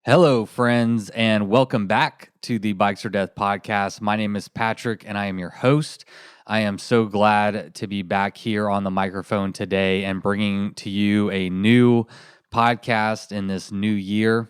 Hello, friends, and welcome back to the Bikes or Death podcast. My name is Patrick, and I am your host. I am so glad to be back here on the microphone today and bringing to you a new podcast in this new year.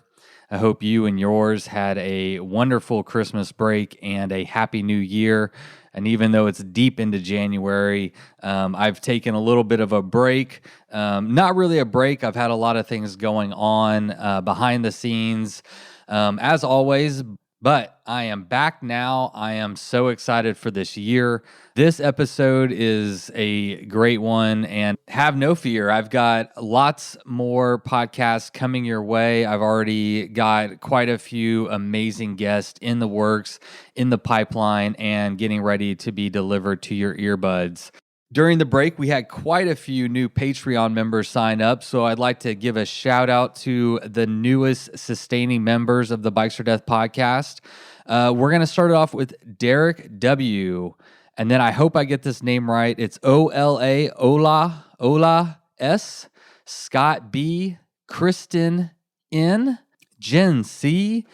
I hope you and yours had a wonderful Christmas break and a happy new year. And even though it's deep into January, I've taken a little bit of a break. Not really a break. I've had a lot of things going on behind the scenes, as always. But I am back now. I am so excited for this year. This episode is a great one, and have no fear. I've got lots more podcasts coming your way. I've already got quite a few amazing guests in the works, in the pipeline, and getting ready to be delivered to your earbuds. During the break, we had quite a few new Patreon members sign up, so I'd like to give a shout out to the newest sustaining members of the Bikes or Death podcast. We're going to start it off with Derek W., and then I hope I get this name right. It's O-L-A, Ola S, Scott B, Kristen N, Jen C,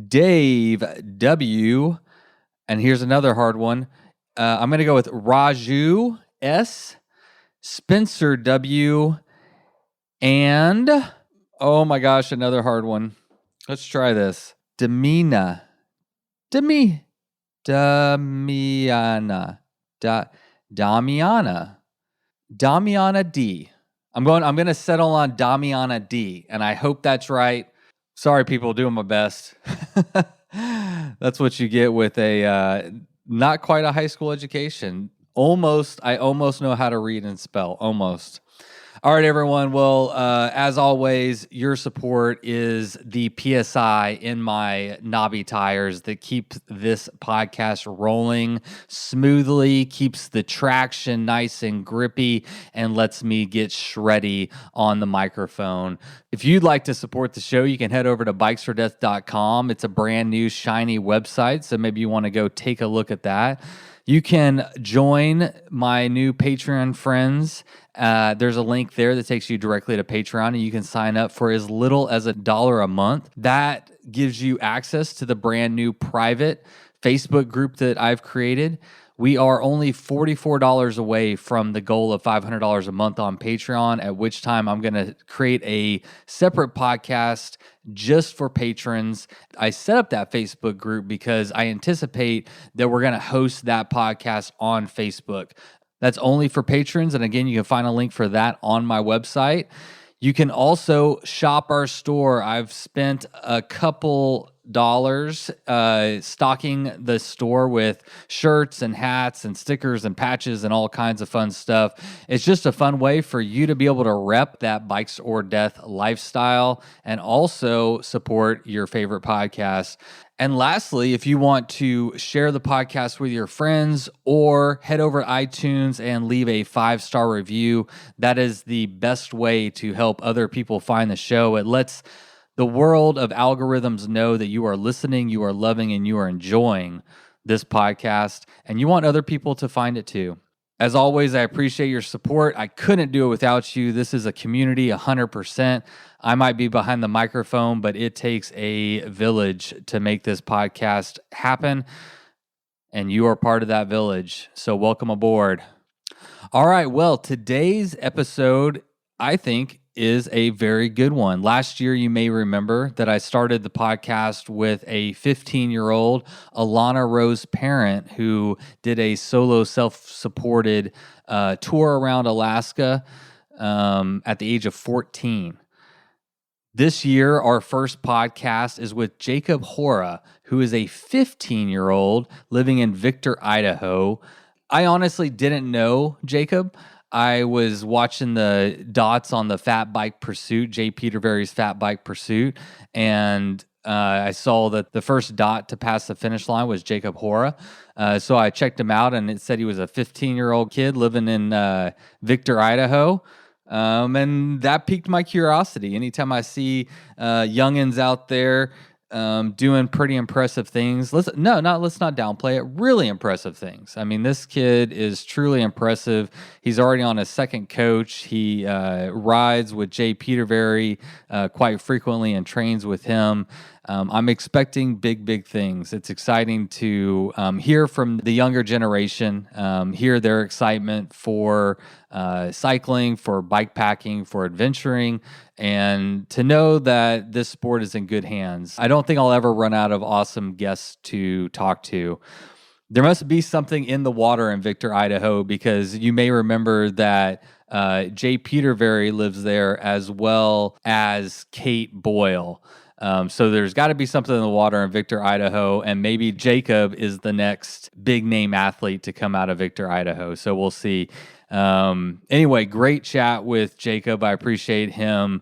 Dave W., and here's another hard one. I'm going to go with Raju S, Spencer W, and oh my gosh, another hard one. Let's try this. Damiana D. I'm going to settle on Damiana D, and I hope that's right. Sorry, people, doing my best. That's what you get with a not quite a high school education. I almost know how to read and spell. Almost. All right, everyone. Well, as always, your support is the PSI in my knobby tires that keep this podcast rolling smoothly, keeps the traction nice and grippy, and lets me get shreddy on the microphone. If you'd like to support the show, you can head over to bikesfordeath.com. It's a brand new, shiny website, so maybe you want to go take a look at that. You can join my new Patreon friends. There's a link there that takes you directly to Patreon, and you can sign up for as little as $1 a month. That gives you access to the brand new private Facebook group that I've created. We are only $44 away from the goal of $500 a month on Patreon, at which time I'm going to create a separate podcast just for patrons. I set up that Facebook group because I anticipate that we're going to host that podcast on Facebook. That's only for patrons. And again, you can find a link for that on my website. You can also shop our store. I've spent a couple dollars stocking the store with shirts and hats and stickers and patches and all kinds of fun stuff. It's just a fun way for you to be able to rep that Bikes or Death lifestyle and also support your favorite podcast. And lastly, if you want to share the podcast with your friends or head over to iTunes and leave a 5-star review, that is the best way to help other people find the show. It lets the world of algorithms know that you are listening, you are loving, and you are enjoying this podcast, and you want other people to find it too. As always, I appreciate your support. I couldn't do it without you. This is a community, 100%. I might be behind the microphone, but it takes a village to make this podcast happen, and you are part of that village. So welcome aboard. All right, well, today's episode, I think, is a very good one. Last year, you may remember that I started the podcast with a 15-year-old Alana Rose Parent who did a solo self-supported tour around Alaska at the age of 14. This year, our first podcast is with Jacob Hora, who is a 15-year-old living in Victor, Idaho. I honestly didn't know Jacob. I was watching the dots on the Fat Bike Pursuit, Jay Petervary's Fat Bike Pursuit, and I saw that the first dot to pass the finish line was Jacob Hora. So I checked him out, and it said he was a 15-year-old kid living in Victor, Idaho. And that piqued my curiosity. Anytime I see youngins out there doing pretty impressive things. Let's not downplay it. Really impressive things. I mean, this kid is truly impressive. He's already on his second coach. He rides with Petervary quite frequently and trains with him. I'm expecting big things. It's exciting to hear from the younger generation, hear their excitement for cycling, for bikepacking, for adventuring, and to know that this sport is in good hands. I don't think I'll ever run out of awesome guests to talk to. There must be something in the water in Victor, Idaho, because you may remember that Petervary lives there as well as Kate Boyle. So there's got to be something in the water in Victor, Idaho, and maybe Jacob is the next big name athlete to come out of Victor, Idaho. So we'll see. Anyway, great chat with Jacob. I appreciate him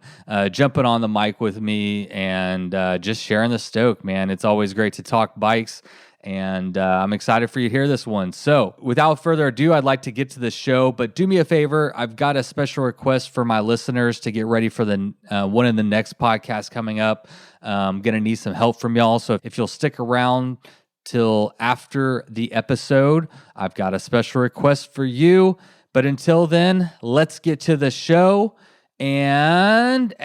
jumping on the mic with me and just sharing the stoke, man. It's always great to talk bikes. And I'm excited for you to hear this one. So without further ado, I'd like to get to the show, but do me a favor. I've got a special request for my listeners to get ready for the one of the next podcasts coming up. I'm going to need some help from y'all. So if you'll stick around till after the episode, I've got a special request for you. But until then, let's get to the show. And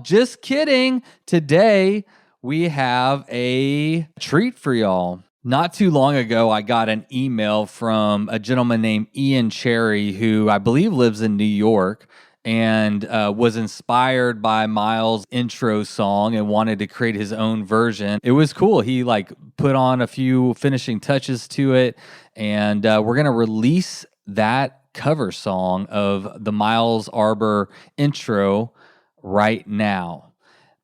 just kidding, today we have a treat for y'all. Not too long ago, I got an email from a gentleman named Ian Cherry, who I believe lives in New York, and was inspired by Miles' intro song and wanted to create his own version. It was cool. He put on a few finishing touches to it, and we're going to release that cover song of the Miles Arbor intro right now.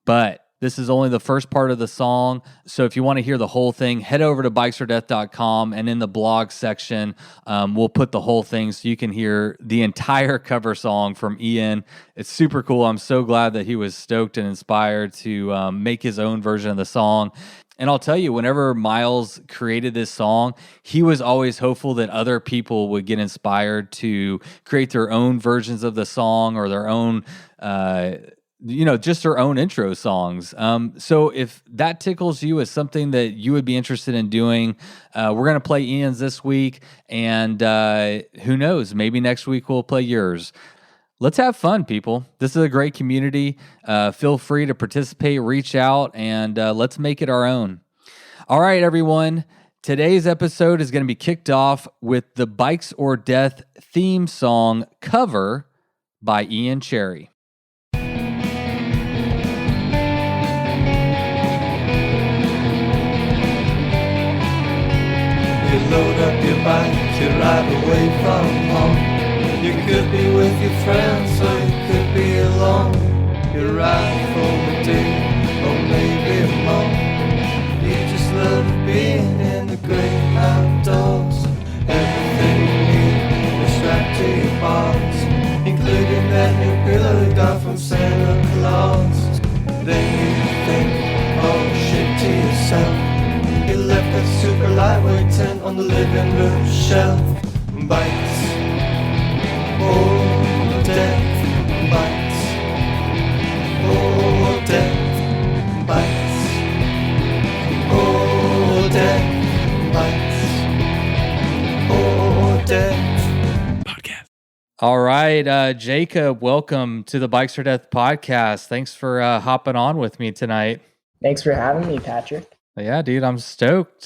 But this is only the first part of the song, so if you want to hear the whole thing, head over to bikesfordeath.com, and in the blog section, we'll put the whole thing so you can hear the entire cover song from Ian. It's super cool. I'm so glad that he was stoked and inspired to make his own version of the song. And I'll tell you, whenever Miles created this song, he was always hopeful that other people would get inspired to create their own versions of the song or their own just their own intro songs. So if that tickles you as something that you would be interested in doing, we're going to play Ian's this week, and who knows, maybe next week we'll play yours. Let's have fun, people. This is a great community. Feel free to participate, reach out, and let's make it our own. All right, everyone. Today's episode is going to be kicked off with the Bikes or Death theme song cover by Ian Cherry. You load up your bike, you ride away from home. You could be with your friends, or you could be alone. You ride for a day, or maybe a month. You just love being in the great outdoors. Everything you need is strapped to your balls, including that new pillow you got from Santa Claus. Then you think, oh shit, to yourself. You left that super lightweight tent on the living room shelf. Bikes, oh death, bikes, oh death, bikes, oh death, bikes, oh death. Podcast. All right, Jacob, welcome to the Bikes or Death podcast. Thanks for hopping on with me tonight. Thanks for having me, Patrick. Yeah, dude, I'm stoked.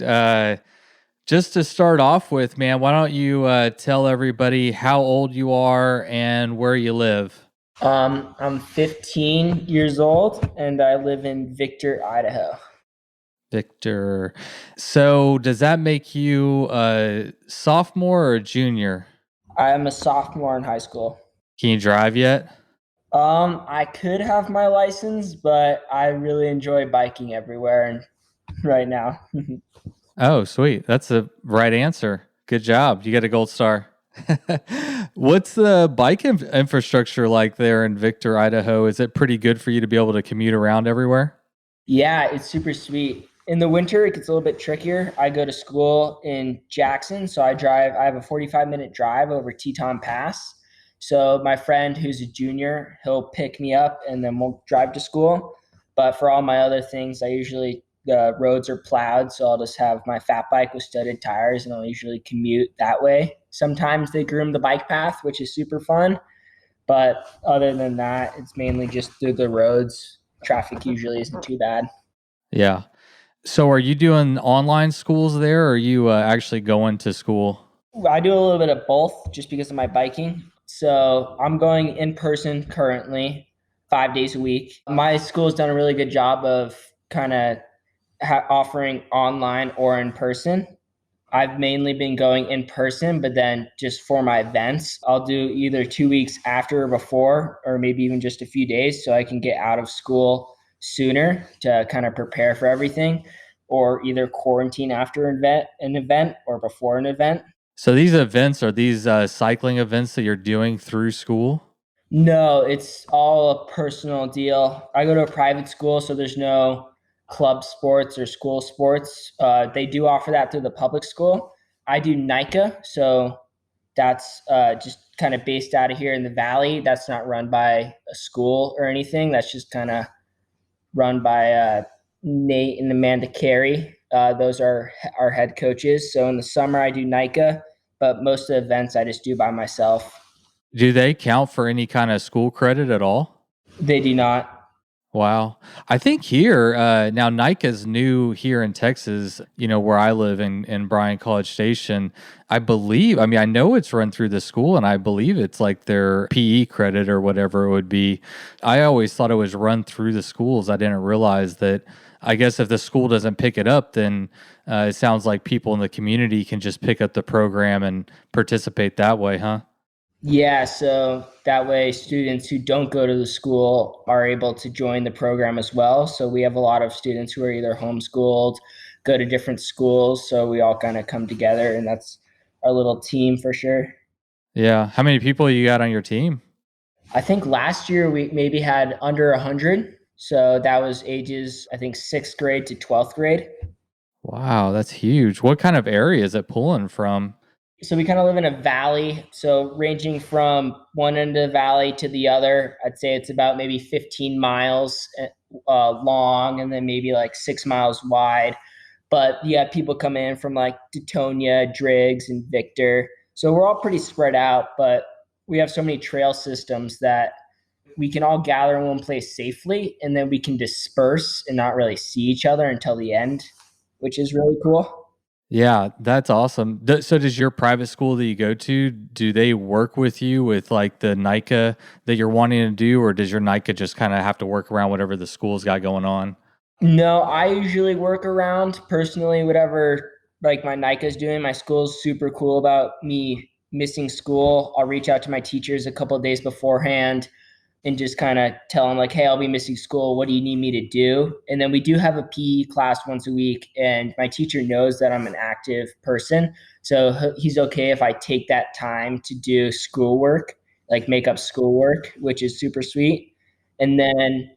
Just to start off with, man, why don't you tell everybody how old you are and where you live? I'm 15 years old, and I live in Victor, Idaho. Victor. So does that make you a sophomore or a junior? I am a sophomore in high school. Can you drive yet? I could have my license, but I really enjoy biking everywhere and right now. Oh, sweet. That's the right answer. Good job. You got a gold star. What's the bike infrastructure like there in Victor, Idaho? Is it pretty good for you to be able to commute around everywhere? Yeah, it's super sweet. In the winter, it gets a little bit trickier. I go to school in Jackson, so I have a 45-minute drive over Teton Pass. So my friend who's a junior, he'll pick me up and then we'll drive to school. But for all my other things, the roads are plowed, so I'll just have my fat bike with studded tires, and I'll usually commute that way. Sometimes they groom the bike path, which is super fun. But other than that, it's mainly just through the roads. Traffic usually isn't too bad. Yeah. So are you doing online schools there, or are you actually going to school? I do a little bit of both just because of my biking. So I'm going in person currently 5 days a week. My school's done a really good job of kind of offering online or in person. I've mainly been going in person, but then just for my events, I'll do either 2 weeks after or before, or maybe even just a few days so I can get out of school sooner to kind of prepare for everything, or either quarantine after an event or before an event. So these events are these cycling events that you're doing through school? No, it's all a personal deal. I go to a private school, so there's no club sports or school sports. They do offer that through the public school. I do NICA, so that's just kind of based out of here in the valley. That's not run by a school or anything. That's just kind of run by Nate and Amanda Carey. Those are our head coaches. So in the summer, I do NICA, but most of the events I just do by myself. Do they count for any kind of school credit at all? They do not. Wow. I think here, now NICA's new here in Texas, where I live in Bryan College Station. I believe, I know it's run through the school, and I believe it's like their PE credit or whatever it would be. I always thought it was run through the schools. I didn't realize that. I guess if the school doesn't pick it up, then it sounds like people in the community can just pick up the program and participate that way, huh? Yeah, so that way students who don't go to the school are able to join the program as well. So we have a lot of students who are either homeschooled, go to different schools. So we all kind of come together, and that's our little team for sure. Yeah. How many people you got on your team? I think last year we maybe had under 100. So that was ages, I think, 6th grade to 12th grade. Wow, that's huge. What kind of area is it pulling from? So we kind of live in a valley. So ranging from one end of the valley to the other, I'd say it's about maybe 15 miles long, and then maybe like 6 miles wide. But you have people come in from like Detonia, Driggs, and Victor. So we're all pretty spread out, but we have so many trail systems that we can all gather in one place safely, and then we can disperse and not really see each other until the end, which is really cool. Yeah, that's awesome. So does your private school that you go to, do they work with you with like the NICA that you're wanting to do, or does your NICA just kind of have to work around whatever the school's got going on? No, I usually work around personally whatever like my NICA's doing. My school's super cool about me missing school. I'll reach out to my teachers a couple of days beforehand and just kind of tell them like, hey, I'll be missing school. What do you need me to do? And then we do have a PE class once a week, and my teacher knows that I'm an active person. So he's okay if I take that time to do schoolwork, like make up schoolwork, which is super sweet. And then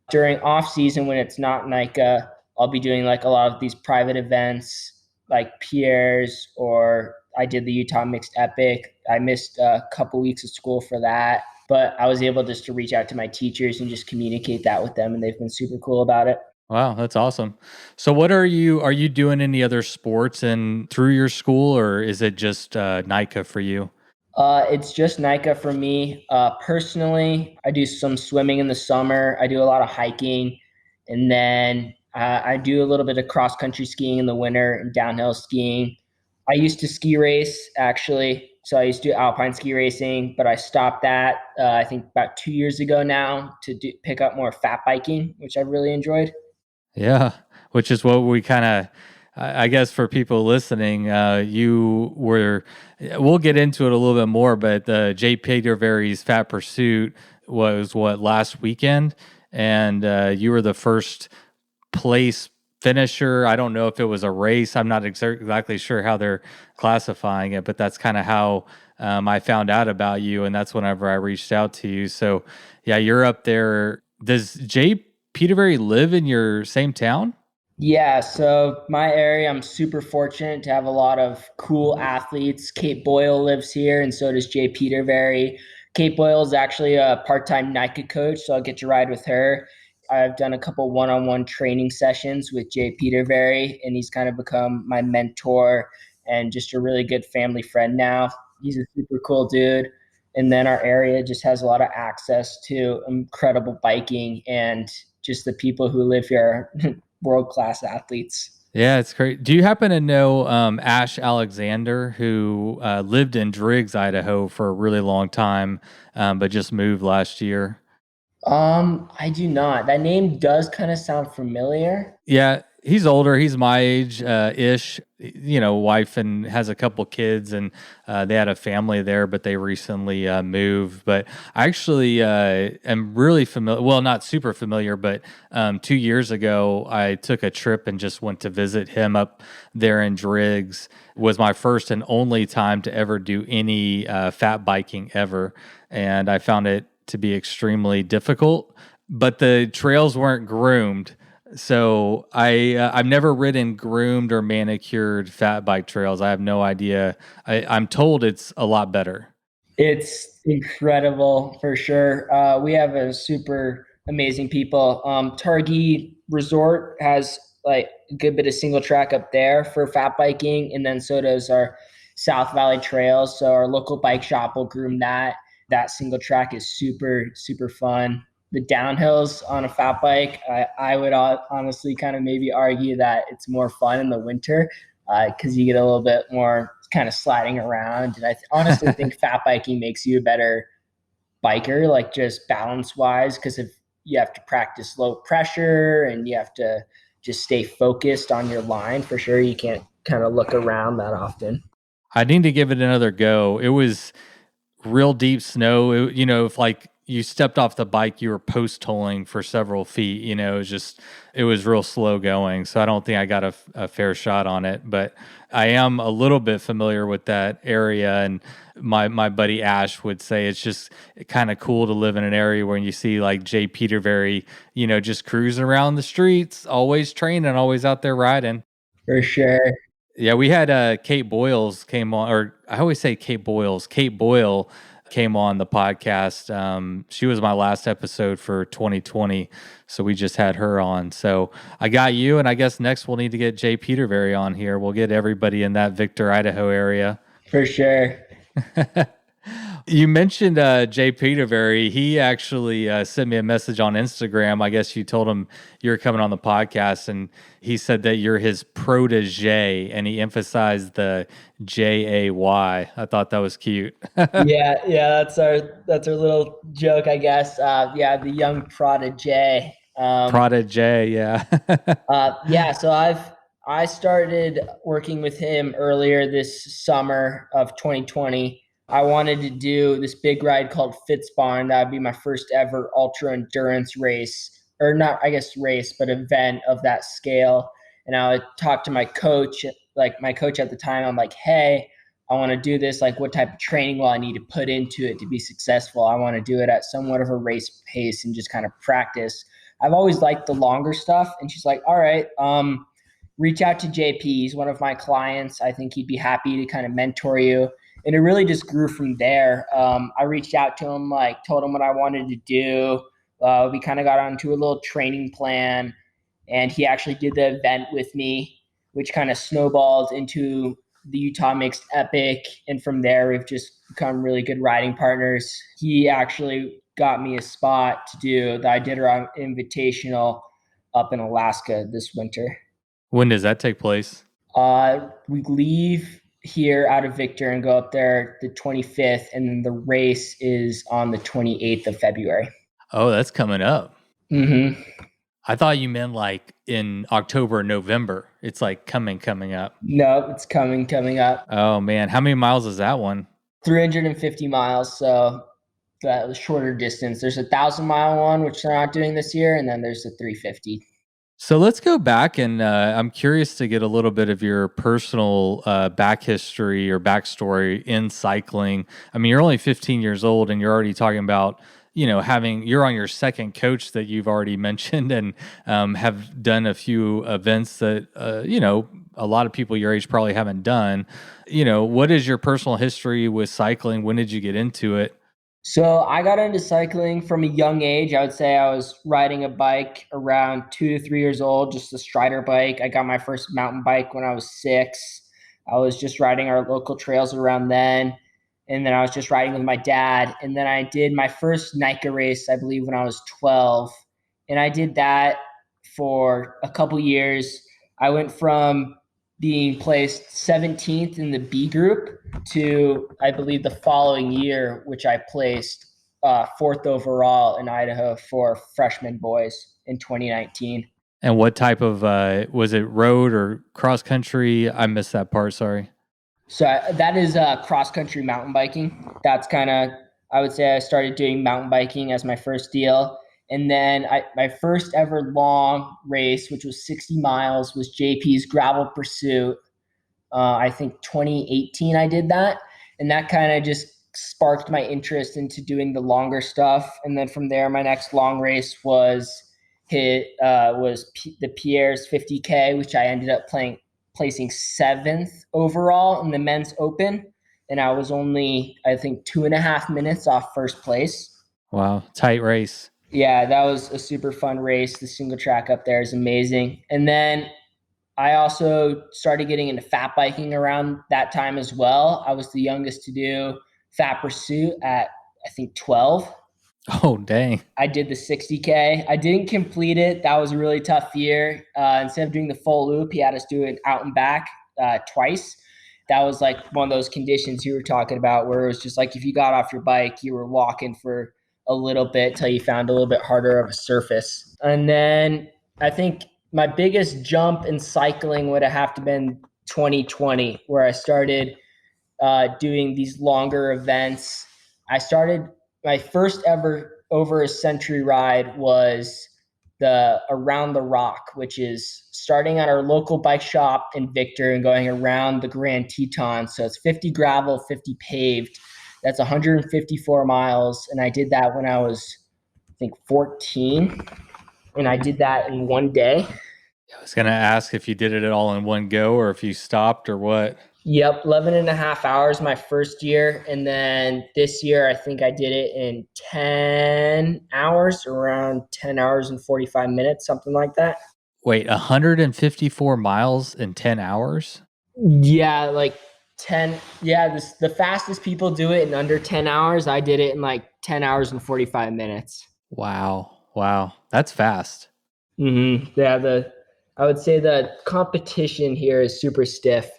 during off season, when it's not NICA, I'll be doing like a lot of these private events like Pierre's, or I did the Utah Mixed Epic. I missed a couple weeks of school for that, but I was able just to reach out to my teachers and just communicate that with them, and they've been super cool about it. Wow, that's awesome. So what are you doing any other sports and through your school, or is it just NICA for you? It's just NICA for me. Personally, I do some swimming in the summer. I do a lot of hiking, and then I do a little bit of cross country skiing in the winter and downhill skiing. I used to ski race actually, so I used to do alpine ski racing, but I stopped that I think about 2 years ago now to pick up more fat biking, which I really enjoyed. Yeah, which is what we kind of, I guess, for people listening, you were. We'll get into it a little bit more, but Jay Petervary's Fat Pursuit was what, last weekend, and you were the first place finisher. I don't know if it was a race. I'm not exactly sure how they're classifying it, but that's kind of how I found out about you, and that's whenever I reached out to you. So, yeah, you're up there. Does Jay Petervary live in your same town? Yeah, so my area, I'm super fortunate to have a lot of cool athletes. Kate Boyle lives here, and so does Jay Petervary. Kate Boyle is actually a part-time NICA coach, so I'll get to ride with her. I've done a couple one-on-one training sessions with Petervary, and he's kind of become my mentor and just a really good family friend now. He's a super cool dude. And then our area just has a lot of access to incredible biking, and just the people who live here are world-class athletes. Yeah, it's great. Do you happen to know Ash Alexander, who lived in Driggs, Idaho for a really long time, but just moved last year? I do not. That name does kind of sound familiar. Yeah, he's older. He's my age ish. Wife and has a couple kids, and they had a family there, but they recently moved. But I actually am really familiar. Well, not super familiar, but 2 years ago, I took a trip and just went to visit him up there in Driggs. Was my first and only time to ever do any fat biking ever, and I found it to be extremely difficult. But the trails weren't groomed. So I've never ridden groomed or manicured fat bike trails. I have no idea. I'm told it's a lot better. It's incredible for sure. We have a super amazing people. Targhee Resort has like a good bit of single track up there for fat biking, and then so does our South Valley Trails. So our local bike shop will groom that. That single track is super, super fun. The downhills on a fat bike, I would honestly kind of maybe argue that it's more fun in the winter because you get a little bit more kind of sliding around. And I honestly think fat biking makes you a better biker, like just balance wise, because if you have to practice low pressure and you have to just stay focused on your line for sure. You can't kind of look around that often. I need to give it another go. It was real deep snow. If like you stepped off the bike, you were post tolling for several feet. It was real slow going. So I don't think I got a fair shot on it, but I am a little bit familiar with that area. And my buddy Ash would say it's just kind of cool to live in an area where you see like Jay Petervary, just cruising around the streets, always training, always out there riding. For sure. Yeah, we had Kate Boyles came on, or I always say Kate Boyles. Kate Boyle came on the podcast. She was my last episode for 2020, so we just had her on. So I got you, and I guess next we'll need to get Jay Petervary on here. We'll get everybody in that Victor, Idaho area. For sure. You mentioned Jay Petervary. He actually sent me a message on Instagram. I guess you told him you were coming on the podcast, and he said that you're his protege, and he emphasized the Jay. I thought that was cute. yeah, that's our little joke, I guess. The young protege. Protege, yeah. So I started working with him earlier this summer of 2020. I wanted to do this big ride called Fitzbarn. That would be my first ever ultra endurance race, or not, I guess race, but event of that scale. And I would talk to my coach, at the time. I'm like, hey, I want to do this. Like, what type of training will I need to put into it to be successful? I want to do it at somewhat of a race pace and just kind of practice. I've always liked the longer stuff. And she's like, all right, reach out to JP. He's one of my clients. I think he'd be happy to kind of mentor you. And it really just grew from there. I reached out to him, told him what I wanted to do. We kind of got onto a little training plan, and he actually did the event with me, which kind of snowballed into the Utah Mixed Epic. And from there, we've just become really good riding partners. He actually got me a spot to do the Iditarod Invitational up in Alaska this winter. When does that take place? We leave here out of Victor and go up there the 25th, and then the race is on the 28th of February. Oh, that's coming up. Mm-hmm. I thought you meant like in October, November. It's like coming up. No, it's coming up. Oh man, how many miles is that one? 350 miles. So the shorter distance. There's 1,000-mile one, which they're not doing this year, and then there's the 350. So let's go back, and I'm curious to get a little bit of your personal back history or backstory in cycling. I mean, you're only 15 years old, and you're already talking about, you're on your second coach that you've already mentioned, and have done a few events that, a lot of people your age probably haven't done. What is your personal history with cycling? When did you get into it? So I got into cycling from a young age. I would say I was riding a bike around 2 to 3 years old, just a Strider bike. I got my first mountain bike when I was 6. I was just riding our local trails around then. And then I was just riding with my dad. And then I did my first NICA race, I believe, when I was 12. And I did that for a couple years. I went from being placed 17th in the B group to, I believe, the following year, which I placed fourth overall in Idaho for freshman boys in 2019. And what type of was it, road or cross country? I missed that part. Sorry. So that is cross country mountain biking. That's kind of, I would say I started doing mountain biking as my first deal. And then my first ever long race, which was 60 miles, was JP's gravel pursuit. I think 2018 I did that. And that kind of just sparked my interest into doing the longer stuff. And then from there, my next long race was the Pierre's 50K, which I ended up placing 7th overall in the men's open. And I was only, I think, 2.5 minutes off first place. Wow, tight race. Yeah, that was a super fun race. The single track up there is amazing. And then I also started getting into fat biking around that time as well. I was the youngest to do fat pursuit at, I think, 12. Oh, dang. I did the 60K. I didn't complete it. That was a really tough year. Instead of doing the full loop, he had us do it out and back twice. That was like one of those conditions you were talking about where it was just like if you got off your bike, you were walking for a little bit till you found a little bit harder of a surface. And then I think my biggest jump in cycling would have to been 2020, where I started doing these longer events. I started my first ever over a century ride was the Around the Rock, which is starting at our local bike shop in Victor and going around the Grand Teton. So it's 50 gravel, 50 paved. That's 154 miles. And I did that when I was, I think, 14. And I did that in one day. I was going to ask if you did it all in one go or if you stopped or what. Yep, 11 and a half hours my first year. And then this year, I think I did it in 10 hours, around 10 hours and 45 minutes, something like that. Wait, 154 miles in 10 hours? Yeah, like 10. Yeah, the fastest people do it in under 10 hours. I did it in like 10 hours and 45 minutes. Wow. Wow. That's fast. Mm-hmm. Yeah, I would say the competition here is super stiff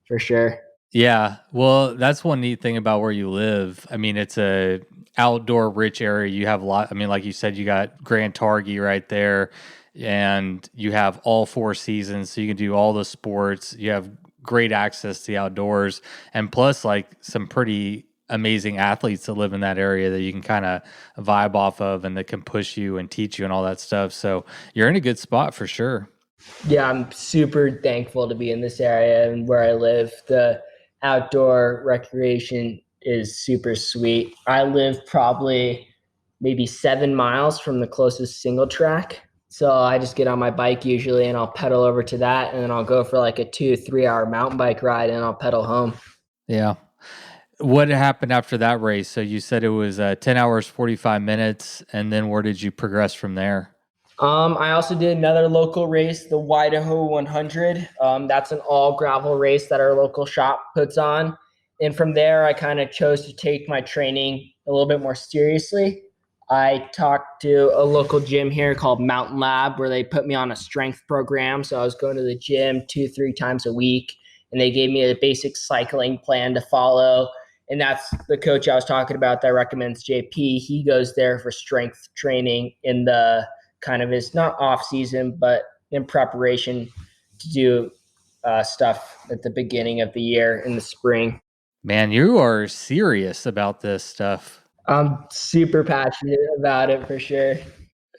for sure. Yeah. Well, that's one neat thing about where you live. I mean, it's a outdoor rich area. You have a lot. I mean, like you said, you got Grand Targhee right there and you have all 4 seasons. So you can do all the sports. You have great access to the outdoors and plus like some pretty amazing athletes that live in that area that you can kind of vibe off of and that can push you and teach you and all that stuff. So you're in a good spot for sure. Yeah, I'm super thankful to be in this area and where I live. The outdoor recreation is super sweet. I live probably maybe 7 miles from the closest single track. So I just get on my bike usually and I'll pedal over to that and then I'll go for like a 2-3 hour mountain bike ride and I'll pedal home. Yeah. What happened after that race? So you said it was 10 hours, 45 minutes. And then where did you progress from there? I also did another local race, the Idaho 100. That's an all gravel race that our local shop puts on. And from there, I kind of chose to take my training a little bit more seriously. I talked to a local gym here called Mountain Lab where they put me on a strength program. So I was going to the gym 2-3 times a week and they gave me a basic cycling plan to follow. And that's the coach I was talking about that recommends JP. He goes there for strength training in the kind of is not off season, but in preparation to do stuff at the beginning of the year in the spring. Man, you are serious about this stuff. I'm super passionate about it for sure.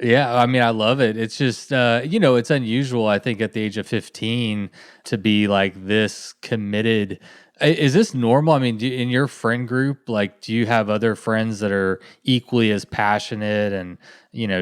Yeah, I mean, I love it. It's just, it's unusual, I think, at the age of 15 to be like this committed. Is this normal? I mean, in your friend group, like, do you have other friends that are equally as passionate and,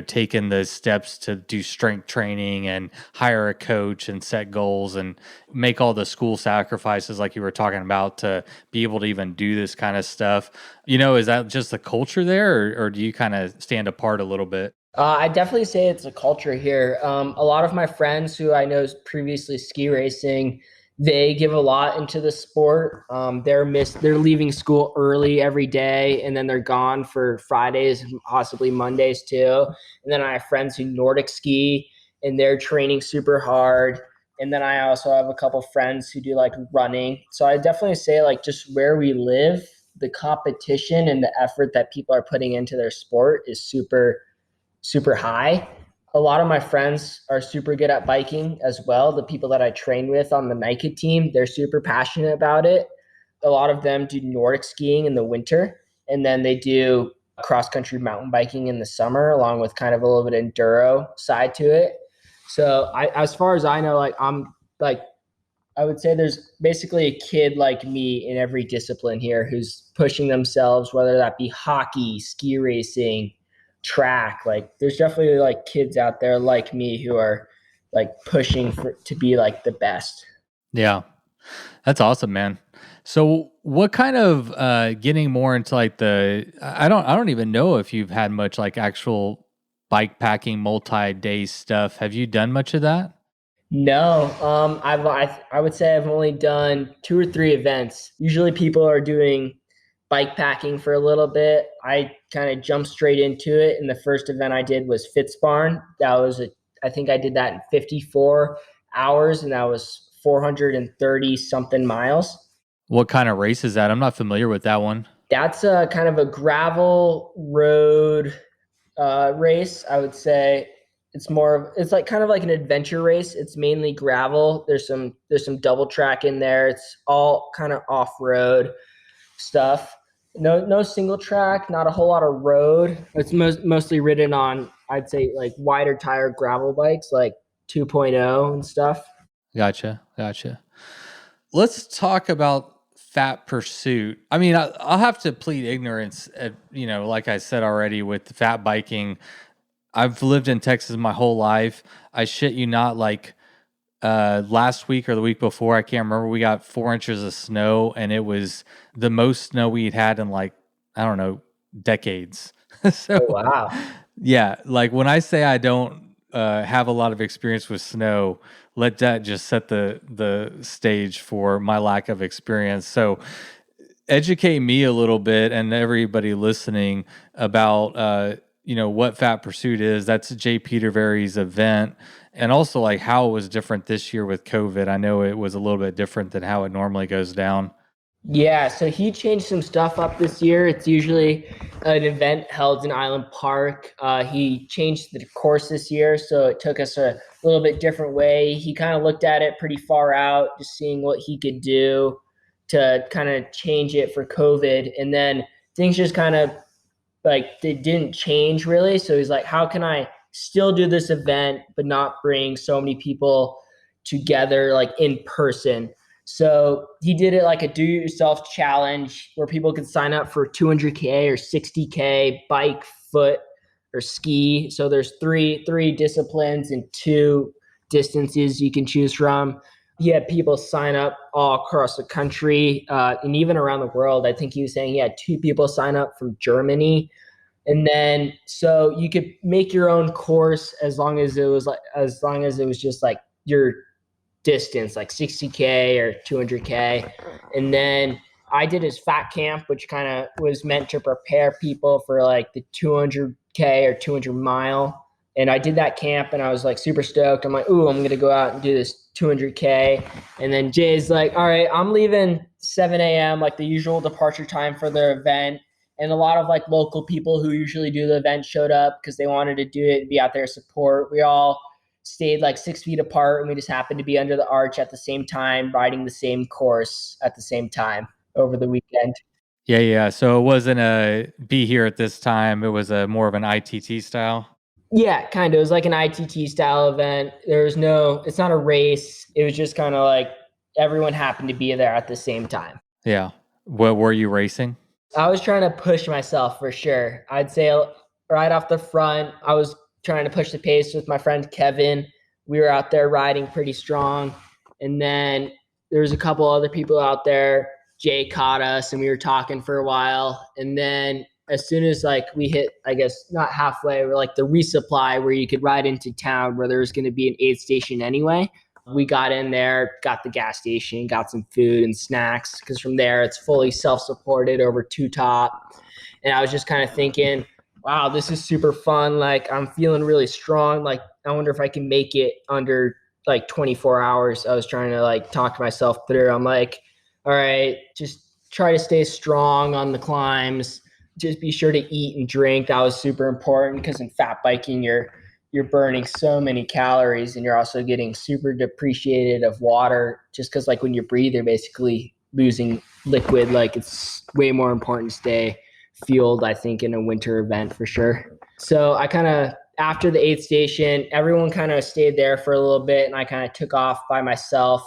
taking the steps to do strength training and hire a coach and set goals and make all the school sacrifices, like you were talking about, to be able to even do this kind of stuff? Is that just the culture there, or do you kind of stand apart a little bit? I definitely say it's a culture here. A lot of my friends who I know previously ski racing, they give a lot into the sport. They're leaving school early every day, and then they're gone for Fridays, possibly Mondays too. And then I have friends who Nordic ski, and they're training super hard. And then I also have a couple friends who do like running. So I definitely say like just where we live, the competition and the effort that people are putting into their sport is super high. A lot of my friends are super good at biking as well. The people that I train with on the Nike team, they're super passionate about it. A lot of them do Nordic skiing in the winter, and then they do cross country mountain biking in the summer, along with kind of a little bit of enduro side to it. So as far as I know, like I'm like I would say there's basically a kid like me in every discipline here who's pushing themselves, whether that be hockey, ski racing, track. Like there's definitely like kids out there like me who are like pushing to be like the best. Yeah. That's awesome, man. So what kind of getting more into like I don't even know if you've had much like actual bike packing multi-day stuff. Have you done much of that? No, I would say I've only done 2 or 3 events. Usually people are doing bike packing for a little bit. I kind of jumped straight into it, and the first event I did was Fitzbarn. I think I did that in 54 hours, and that was 430 something miles. What kind of race is that? I'm not familiar with that one. That's a kind of a gravel road race. I would say it's like kind of like an adventure race. It's mainly gravel. There's some double track in there. It's all kind of off road stuff. No single track, not a whole lot of road. It's mostly ridden on, I'd say, like wider tire gravel bikes like 2.0 and stuff. Gotcha. Let's talk about Fat Pursuit. I mean, I'll have to plead ignorance. Like I said already, with fat biking, I've lived in Texas my whole life. I shit you not, like last week or the week before, I can't remember, we got 4 inches of snow, and it was the most snow we'd had in like, I don't know, decades. So Oh wow. yeah, like when I say I don't have a lot of experience with snow, let that just set the stage for my lack of experience. So educate me a little bit and everybody listening about what Fat Pursuit is. That's Jay Petervary's event, and also like how it was different this year with COVID. I know it was a little bit different than how it normally goes down. Yeah, so he changed some stuff up this year. It's usually an event held in Island Park. He changed the course this year, so it took us a little bit different way. He kind of looked at it pretty far out, just seeing what he could do to kind of change it for COVID. And then things just kind of like they didn't change really. So he's like, how can I still do this event but not bring so many people together like in person? So he did it like a do it yourself challenge where people could sign up for 200K or 60K bike, foot, or ski. So there's three disciplines and 2 distances you can choose from. He had people sign up all across the country and even around the world. I think he was saying he had 2 people sign up from Germany. And then so you could make your own course as long as it was just like your distance, like 60K or 200K. And then I did his fat camp, which kind of was meant to prepare people for like the 200K or 200 mile. And I did that camp and I was like super stoked. I'm like, ooh, I'm going to go out and do this 200K. And then Jay's like, all right, I'm leaving 7 a.m., like the usual departure time for the event. And a lot of like local people who usually do the event showed up because they wanted to do it and be out there support. We all stayed like 6 feet apart, and we just happened to be under the arch at the same time, riding the same course at the same time over the weekend. Yeah. So it wasn't a be here at this time. It was a more of an ITT style. Yeah, kind of. It was like an ITT style event. It's not a race. It was just kind of like everyone happened to be there at the same time. Yeah. What were you racing? I was trying to push myself for sure. I'd say right off the front, I was trying to push the pace with my friend Kevin. We were out there riding pretty strong. And then there was a couple other people out there. Jay caught us and we were talking for a while. And then as soon as like we hit, I guess not halfway, we're like the resupply where you could ride into town where there was going to be an aid station anyway. We got in there, got the gas station, got some food and snacks because from there it's fully self-supported over two top. And I was just kind of thinking, wow, this is super fun. Like I'm feeling really strong. Like I wonder if I can make it under like 24 hours. I was trying to like talk to myself through. I'm like, all right, just try to stay strong on the climbs. Just be sure to eat and drink. That was super important because in fat biking, you're burning so many calories and you're also getting super depreciated of water just because like when you breathe, you're basically losing liquid. Like it's way more important to stay fueled, I think, in a winter event for sure. So I kind of, after the aid station, everyone kind of stayed there for a little bit and I kind of took off by myself.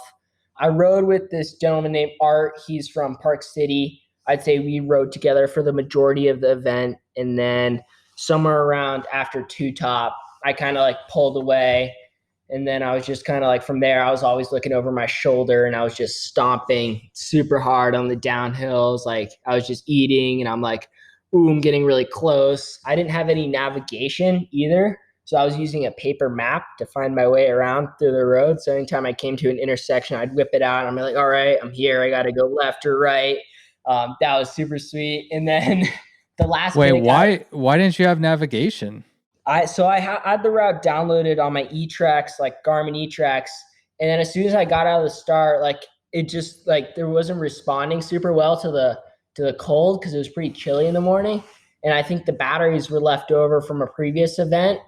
I rode with this gentleman named Art. He's from Park City. I'd say we rode together for the majority of the event. And then somewhere around after two top, I kind of like pulled away. And then I was just kind of like from there, I was always looking over my shoulder and I was just stomping super hard on the downhills. Like I was just eating and I'm like, ooh, I'm getting really close. I didn't have any navigation either. So I was using a paper map to find my way around through the road. So anytime I came to an intersection, I'd whip it out. And I'm like, all right, I'm here. I got to go left or right. That was super sweet. And then the last Wait, why didn't you have navigation? I had the route downloaded on my E-Tracks, like Garmin E-Tracks, and then as soon as I got out of the start, like it just like there wasn't responding super well to the cold because it was pretty chilly in the morning, and I think the batteries were left over from a previous event,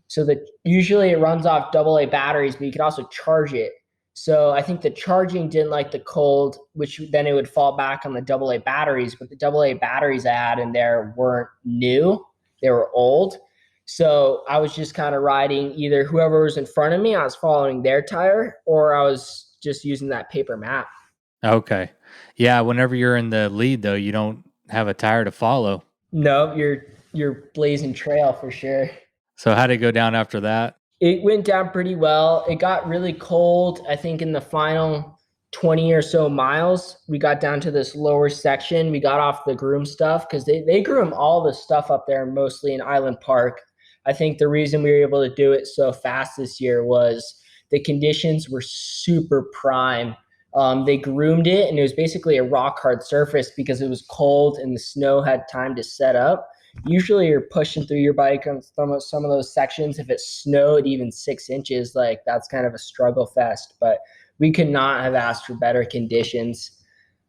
so that usually it runs off AA batteries, but you could also charge it. So I think the charging didn't like the cold, which then it would fall back on the AA batteries, but the AA batteries I had in there weren't new; they were old. So I was just kind of riding either whoever was in front of me, I was following their tire, or I was just using that paper map. Okay. Yeah, whenever you're in the lead though, you don't have a tire to follow. No, you're blazing trail for sure. So how'd it go down after that? It went down pretty well. It got really cold. I think in the final 20 or so miles, we got down to this lower section. We got off the groom stuff because they groom all the stuff up there, mostly in Island Park. I think the reason we were able to do it so fast this year was the conditions were super prime. They groomed it and it was basically a rock hard surface because it was cold and the snow had time to set up. Usually you're pushing through your bike on some of those sections. If it snowed even 6 inches, like that's kind of a struggle fest, but we could not have asked for better conditions.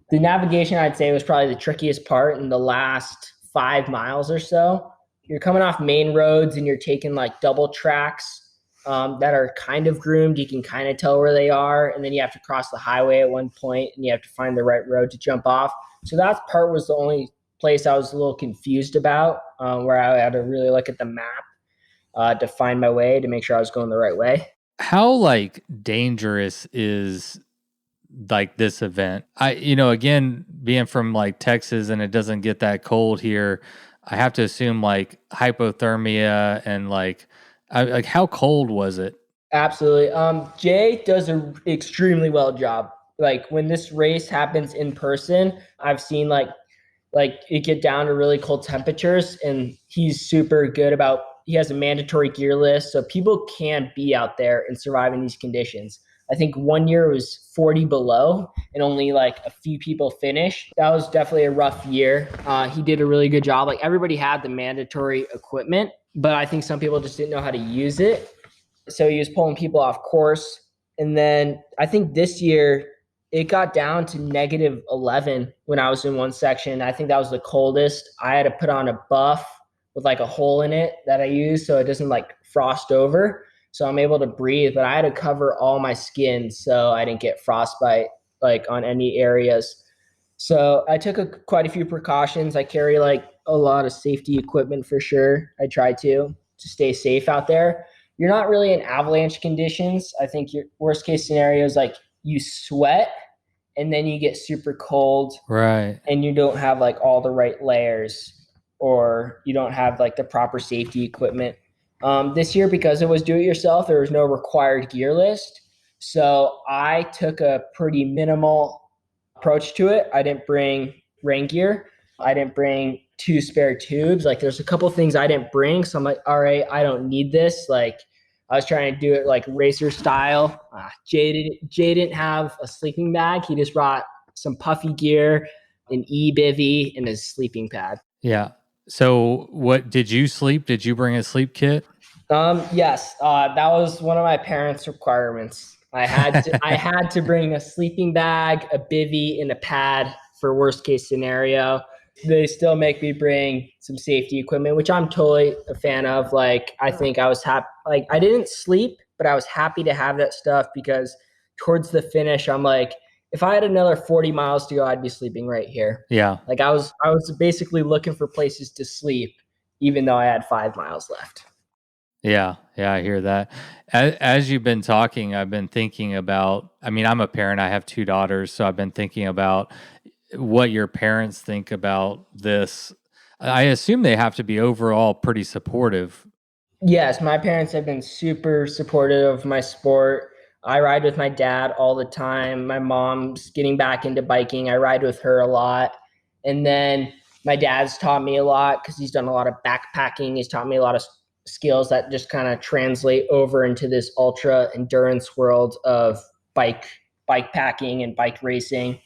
The navigation, I'd say, was probably the trickiest part in the last 5 miles or so. You're coming off main roads and you're taking like double tracks that are kind of groomed. You can kind of tell where they are. And then you have to cross the highway at one point and you have to find the right road to jump off. So that part was the only place I was a little confused about, where I had to really look at the map to find my way to make sure I was going the right way. How like dangerous is like this event? Again, being from like Texas and it doesn't get that cold here, I have to assume like hypothermia and like how cold was it? Absolutely. Jay does an extremely well job. Like when this race happens in person, I've seen like it get down to really cold temperatures and he's super good about, he has a mandatory gear list. So people can be out there and survive in these conditions. I think one year it was 40 below and only like a few people finished. That was definitely a rough year. He did a really good job. Like everybody had the mandatory equipment, but I think some people just didn't know how to use it. So he was pulling people off course. And then I think this year it got down to -11 when I was in one section. I think that was the coldest. I had to put on a buff with like a hole in it that I use so it doesn't like frost over. So I'm able to breathe, but I had to cover all my skin so I didn't get frostbite like on any areas. So I took quite a few precautions. I carry like a lot of safety equipment for sure. I try to. to stay safe out there. You're not really in avalanche conditions. I think your worst case scenario is like you sweat and then you get super cold, Right. and you don't have like all the right layers, or you don't have like the proper safety equipment. This year, because it was do it yourself, there was no required gear list. So I took a pretty minimal approach to it. I didn't bring rain gear. I didn't bring 2 spare tubes. Like there's a couple things I didn't bring. So I'm like, all right, I don't need this. Like I was trying to do it like racer style. Jay didn't have a sleeping bag. He just brought some puffy gear, an e-bivy, and a sleeping pad. Yeah. So what did you sleep? Did you bring a sleep kit? Yes, that was one of my parents' requirements. I had to bring a sleeping bag, a bivy, and a pad for worst case scenario. They still make me bring some safety equipment, which I'm totally a fan of. Like I think I was happy. Like I didn't sleep, but I was happy to have that stuff because towards the finish, I'm like, if I had another 40 miles to go, I'd be sleeping right here. Yeah. Like I was basically looking for places to sleep, even though I had 5 miles left. Yeah, yeah, I hear that. As you've been talking, I've been thinking about, I mean, I'm a parent, I have 2 daughters, so I've been thinking about what your parents think about this. I assume they have to be overall pretty supportive. Yes, my parents have been super supportive of my sport. I ride with my dad all the time. My mom's getting back into biking. I ride with her a lot. And then my dad's taught me a lot because he's done a lot of backpacking. He's taught me a lot of skills that just kind of translate over into this ultra endurance world of bike packing and bike racing.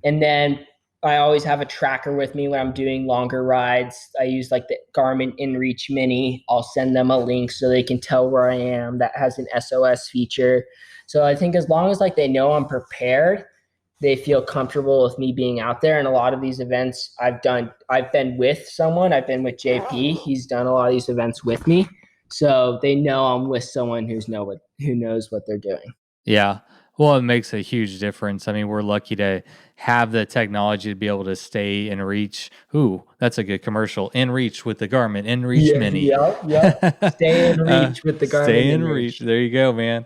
And then I always have a tracker with me when I'm doing longer rides. I use like the Garmin InReach Mini. I'll send them a link so they can tell where I am. That has an SOS feature. So I think as long as like they know I'm prepared, they feel comfortable with me being out there. And a lot of these events I've been with someone. I've been with JP. He's done a lot of these events with me. So they know I'm with someone who knows what they're doing. Yeah. Well, it makes a huge difference. I mean, we're lucky to have the technology to be able to stay in reach. Ooh, that's a good commercial. In reach with the Garmin, in reach mini. Yep. Stay in reach with the Garmin. Stay in reach. There you go, man.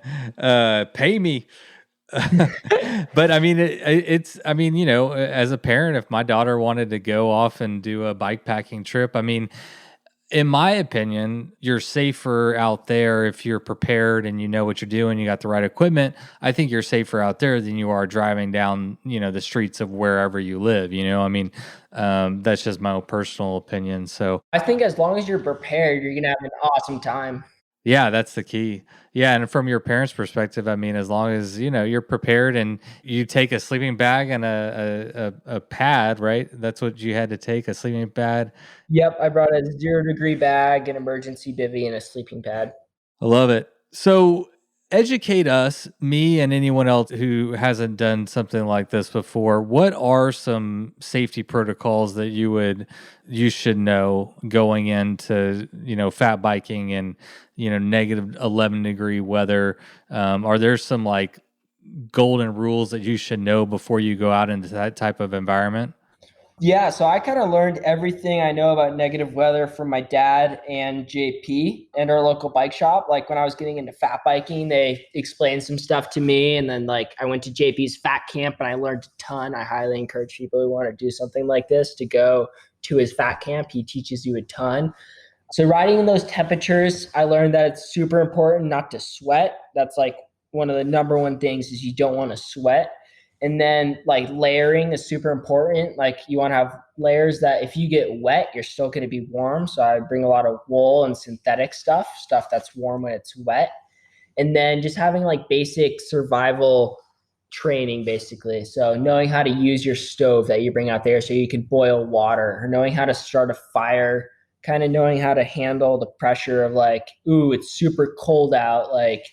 Pay me. But I mean, it's, I mean, you know, as a parent, if my daughter wanted to go off and do a bike packing trip, I mean, in my opinion, you're safer out there if you're prepared and you know what you're doing, you got the right equipment. I think you're safer out there than you are driving down, you know, the streets of wherever you live, you know? I mean, that's just my own personal opinion. So I think as long as you're prepared, you're going to have an awesome time. yeah, that's the key. Yeah, and from your parents' perspective, I mean, as long as you know you're prepared and you take a sleeping bag and a pad, right? That's what you had to take, a sleeping pad. Yep, I brought a 0-degree bag, an emergency bivy, and a sleeping pad. I love it. So educate us, me and anyone else who hasn't done something like this before. What are some safety protocols that you should know going into, you know, fat biking and, you know, negative 11-degree weather? Are there some like golden rules that you should know before you go out into that type of environment? Yeah, so I kind of learned everything I know about negative weather from my dad and JP and our local bike shop. Like when I was getting into fat biking, they explained some stuff to me. And then like I went to JP's fat camp and I learned a ton. I highly encourage people who want to do something like this to go to his fat camp. He teaches you a ton. So riding in those temperatures, I learned that it's super important not to sweat. That's like one of the number one things is you don't want to sweat. And then like layering is super important. Like you want to have layers that if you get wet, you're still going to be warm. So I bring a lot of wool and synthetic stuff that's warm when it's wet. And then just having like basic survival training basically. So knowing how to use your stove that you bring out there so you can boil water, or knowing how to start a fire, kind of knowing how to handle the pressure of like, ooh, it's super cold out. Like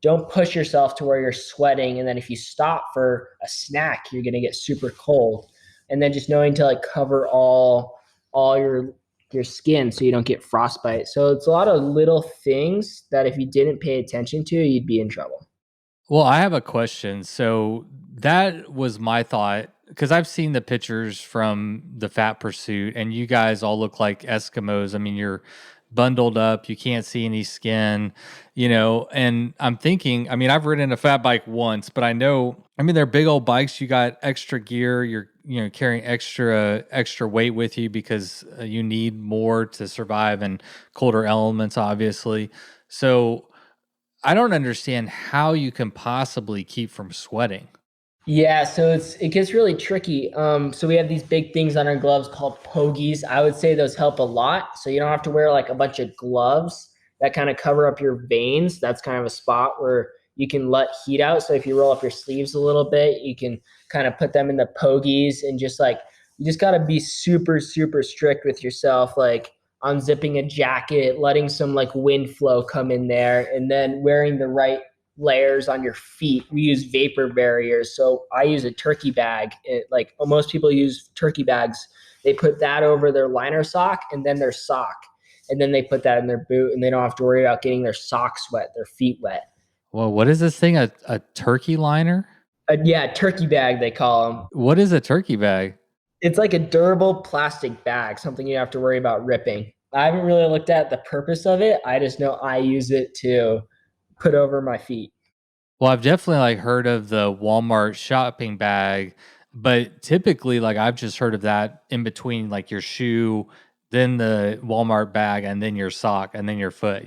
don't push yourself to where you're sweating. And then if you stop for a snack, you're going to get super cold. And then just knowing to like cover all your skin so you don't get frostbite. So it's a lot of little things that if you didn't pay attention to, you'd be in trouble. Well, I have a question. So that was my thought because I've seen the pictures from the Fat Pursuit, and you guys all look like Eskimos. I mean, you're bundled up. You can't see any skin, and I'm thinking, I mean, I've ridden a fat bike once, but I know, I mean, they're big old bikes. You got extra gear. You're, carrying extra weight with you because you need more to survive in colder elements, obviously. So I don't understand how you can possibly keep from sweating. Yeah, so it gets really tricky. So we have these big things on our gloves called pogies. I would say those help a lot. So you don't have to wear like a bunch of gloves that kind of cover up your veins. That's kind of a spot where you can let heat out. So if you roll up your sleeves a little bit, you can kind of put them in the pogies and just like you just got to be super, super strict with yourself, like unzipping a jacket, letting some like wind flow come in there, and then wearing the right layers on your feet. We use vapor barriers. So I use a turkey bag. Like most people use turkey bags. They put that over their liner sock and then their sock. And then they put that in their boot and they don't have to worry about getting their socks wet, their feet wet. Well, what is this thing? A turkey liner? Yeah, turkey bag, they call them. What is a turkey bag? It's like a durable plastic bag, something you have to worry about ripping. I haven't really looked at the purpose of it. I just know I use it to put over my feet. Well, I've definitely like heard of the Walmart shopping bag, but typically like I've just heard of that in between like your shoe, then the Walmart bag, and then your sock, and then your foot.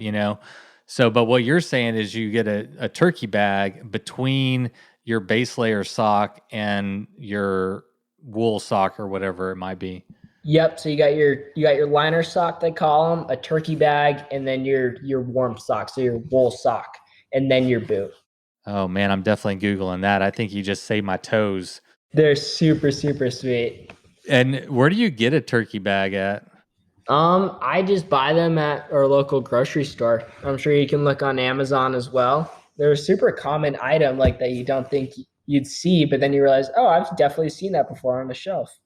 So, but what you're saying is you get a turkey bag between your base layer sock and your wool sock or whatever it might be. Yep. So you got your liner sock, they call them, a turkey bag, and then your warm sock, so your wool sock, and then your boot. Oh man, I'm definitely Googling that. I think you just saved my toes. They're super, super sweet. And where do you get a turkey bag at? I just buy them at our local grocery store. I'm sure you can look on Amazon as well. They're a super common item like that you don't think you'd see, but then you realize, oh, I've definitely seen that before on the shelf.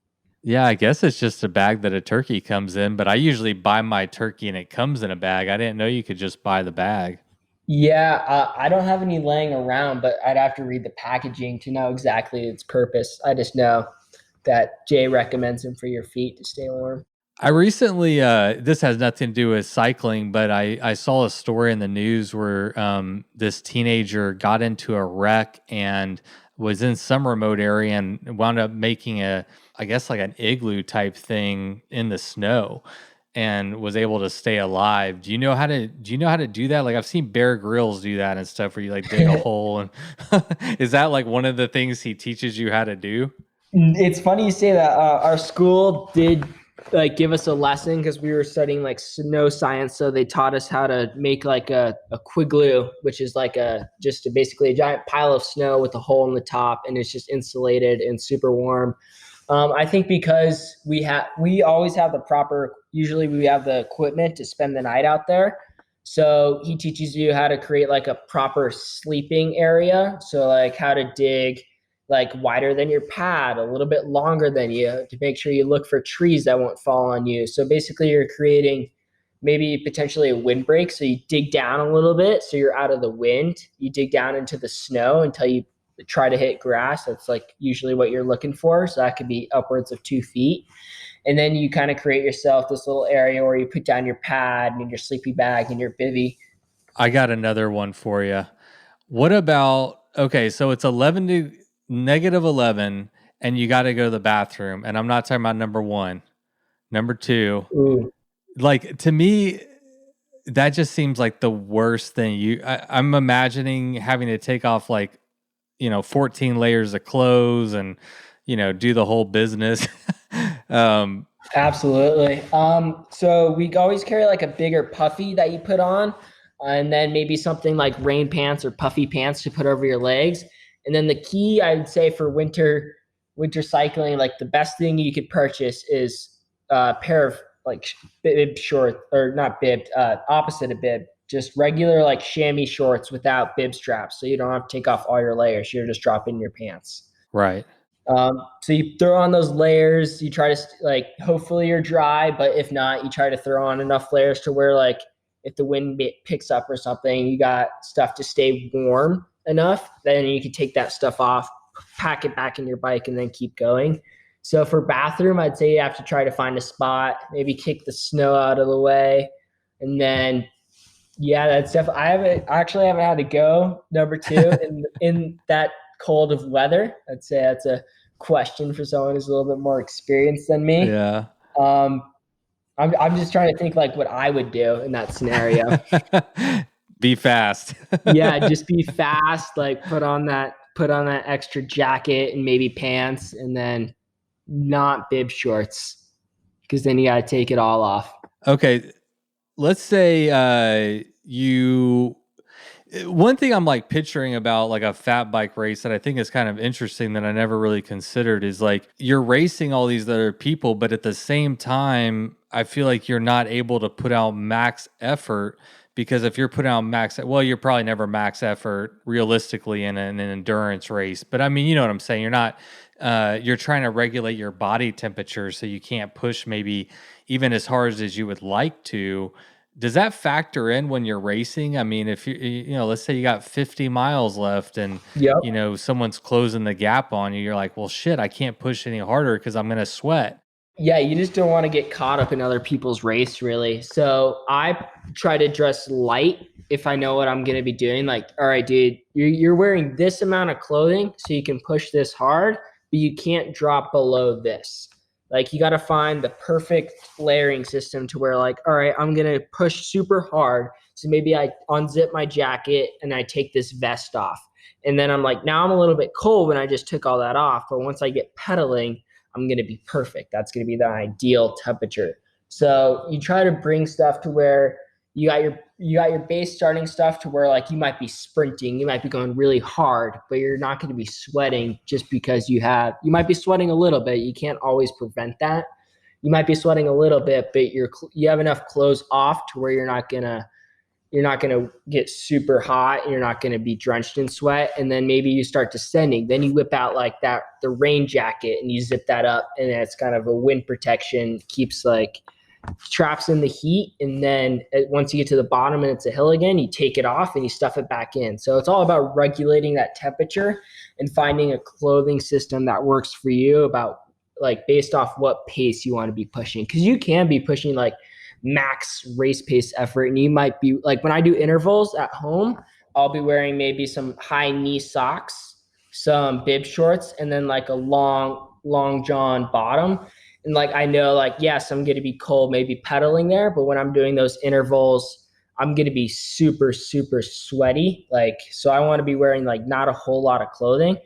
Yeah, I guess it's just a bag that a turkey comes in, but I usually buy my turkey and it comes in a bag. I didn't know you could just buy the bag. Yeah, I don't have any laying around, but I'd have to read the packaging to know exactly its purpose. I just know that Jay recommends them for your feet to stay warm. I recently, this has nothing to do with cycling, but I saw a story in the news where this teenager got into a wreck and was in some remote area and wound up making I guess like an igloo type thing in the snow and was able to stay alive. Do you know how to do that? Like I've seen Bear Grylls do that and stuff where you like dig a hole and is that like one of the things he teaches you how to do? It's funny you say that. Our school did like give us a lesson because we were studying like snow science. So they taught us how to make like a quigloo, which is like basically a giant pile of snow with a hole in the top, and it's just insulated and super warm. I think because we always have usually we have the equipment to spend the night out there. So he teaches you how to create like a proper sleeping area. So like how to dig like wider than your pad, a little bit longer than you, to make sure you look for trees that won't fall on you. So basically you're creating maybe potentially a windbreak. So you dig down a little bit so you're out of the wind. You dig down into the snow until you try to hit grass. That's like usually what you're looking for. So that could be upwards of 2 feet. And then you kind of create yourself this little area where you put down your pad and your sleepy bag and your bivy. I got another one for you. What about, okay, so it's 11 to -11 and you got to go to the bathroom. And I'm not talking about number one, number two. Ooh. Like to me, that just seems like the worst thing. I'm imagining having to take off like, 14 layers of clothes and, do the whole business. Absolutely. So we always carry like a bigger puffy that you put on, and then maybe something like rain pants or puffy pants to put over your legs. And then the key, I would say, for winter cycling, like the best thing you could purchase is a pair of like bib short, or not bib, opposite of bib, just regular like chamois shorts without bib straps. So you don't have to take off all your layers. You're just dropping your pants. Right. So you throw on those layers, you try to like, hopefully you're dry, but if not, you try to throw on enough layers to where like if the wind picks up or something, you got stuff to stay warm enough. Then you can take that stuff off, pack it back in your bike, and then keep going. So for bathroom, I'd say you have to try to find a spot, maybe kick the snow out of the way, And then, yeah, that's definitely, I actually haven't had to go number two in that cold of weather. I'd say that's a question for someone who's a little bit more experienced than me. Yeah. Um, I'm just trying to think like what I would do in that scenario. Be fast. Yeah, just be fast, like put on that extra jacket and maybe pants, and then not bib shorts, because then you got to take it all off. Okay, let's say you one thing I'm like picturing about like a fat bike race that I think is kind of interesting that I never really considered is like you're racing all these other people, but at the same time, I feel like you're not able to put out max effort, because if you're putting out well, you're probably never max effort realistically in an endurance race. But I mean, you know what I'm saying? You're not, you're trying to regulate your body temperature so you can't push maybe even as hard as you would like to. Does that factor in when you're racing? I mean, if you know, let's say you got 50 miles left and, Yep. you know, someone's closing the gap on you, you're like, well, shit, I can't push any harder because I'm going to sweat. Yeah, you just don't want to get caught up in other people's race, really. So I try to dress light if I know what I'm going to be doing. Like, all right, dude, you're wearing this amount of clothing so you can push this hard, but you can't drop below this. Like, you got to find the perfect layering system to where, like, all right, I'm going to push super hard. So maybe I unzip my jacket and I take this vest off. And then I'm like, now I'm a little bit cold when I just took all that off. But once I get pedaling, I'm going to be perfect. That's going to be the ideal temperature. So you try to bring stuff to where you got your base starting stuff to where like you might be sprinting, you might be going really hard, but you're not going to be sweating just because you might be sweating a little bit. You can't always prevent that. You might be sweating a little bit, but you have enough clothes off to where you're not going to get super hot and you're not going to be drenched in sweat. And then maybe you start descending. Then you whip out like the rain jacket and you zip that up, and it's kind of a wind protection, keeps like traps in the heat. And then once you get to the bottom and it's a hill again, you take it off and you stuff it back in. So it's all about regulating that temperature and finding a clothing system that works for you, about like based off what pace you want to be pushing. Because you can be pushing like max race pace effort, and you might be like, when I do intervals at home, I'll be wearing maybe some high knee socks, some bib shorts, and then like a long john bottom. And like, I know like, yes, I'm going to be cold maybe pedaling there, but when I'm doing those intervals, I'm going to be super sweaty. Like, so I want to be wearing like not a whole lot of clothing.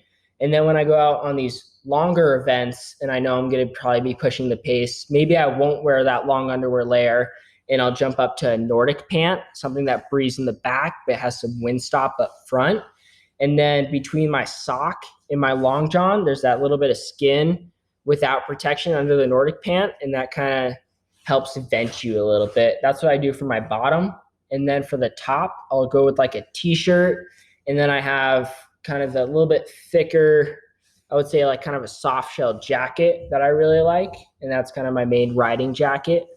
And then when I go out on these longer events and I know I'm going to probably be pushing the pace, maybe I won't wear that long underwear layer, and I'll jump up to a Nordic pant, something that breathes in the back but has some wind stop up front. And then between my sock and my long john, there's that little bit of skin without protection under the Nordic pant, and that kind of helps vent you a little bit. That's what I do for my bottom. And then for the top, I'll go with like a t-shirt, and then I have kind of the little bit thicker, I would say like kind of a soft shell jacket that I really like. And that's kind of my main riding jacket.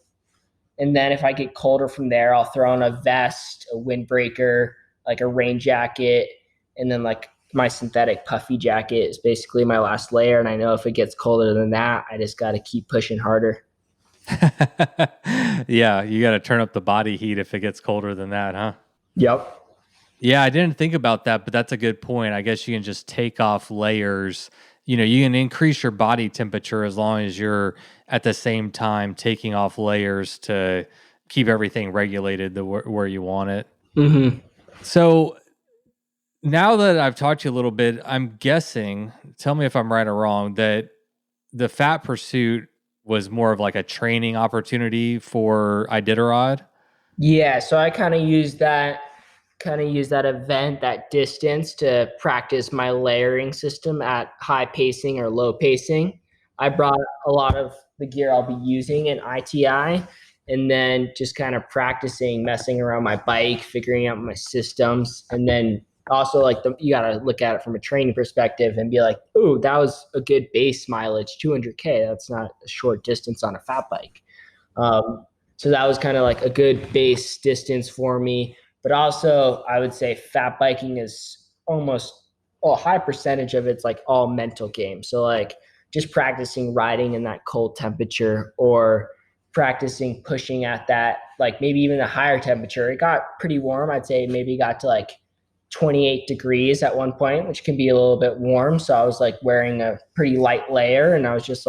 And then if I get colder from there, I'll throw on a vest, a windbreaker, like a rain jacket. And then like my synthetic puffy jacket is basically my last layer. And I know if it gets colder than that, I just got to keep pushing harder. Yeah, you got to turn up the body heat if it gets colder than that, huh? Yep. Yeah, I didn't think about that, but that's a good point. I guess you can just take off layers. You know, you can increase your body temperature as long as you're at the same time taking off layers to keep everything regulated where you want it. Mm-hmm. So now that I've talked to you a little bit, I'm guessing, tell me if I'm right or wrong, that the Fat Pursuit was more of like a training opportunity for Iditarod. Yeah, so I kind of use that event, that distance, to practice my layering system at high pacing or low pacing. I brought a lot of the gear I'll be using in ITI, and then just kind of practicing, messing around my bike, figuring out my systems. And then also like you got to look at it from a training perspective and be like, oh, that was a good base mileage, 200K. That's not a short distance on a fat bike. So that was kind of like a good base distance for me. But also I would say fat biking is almost a high percentage of it's like all mental game. So like just practicing riding in that cold temperature, or practicing pushing at that like maybe even a higher temperature. It got pretty warm. I'd say maybe got to like 28 degrees at one point, which can be a little bit warm. So I was like wearing a pretty light layer, and I was just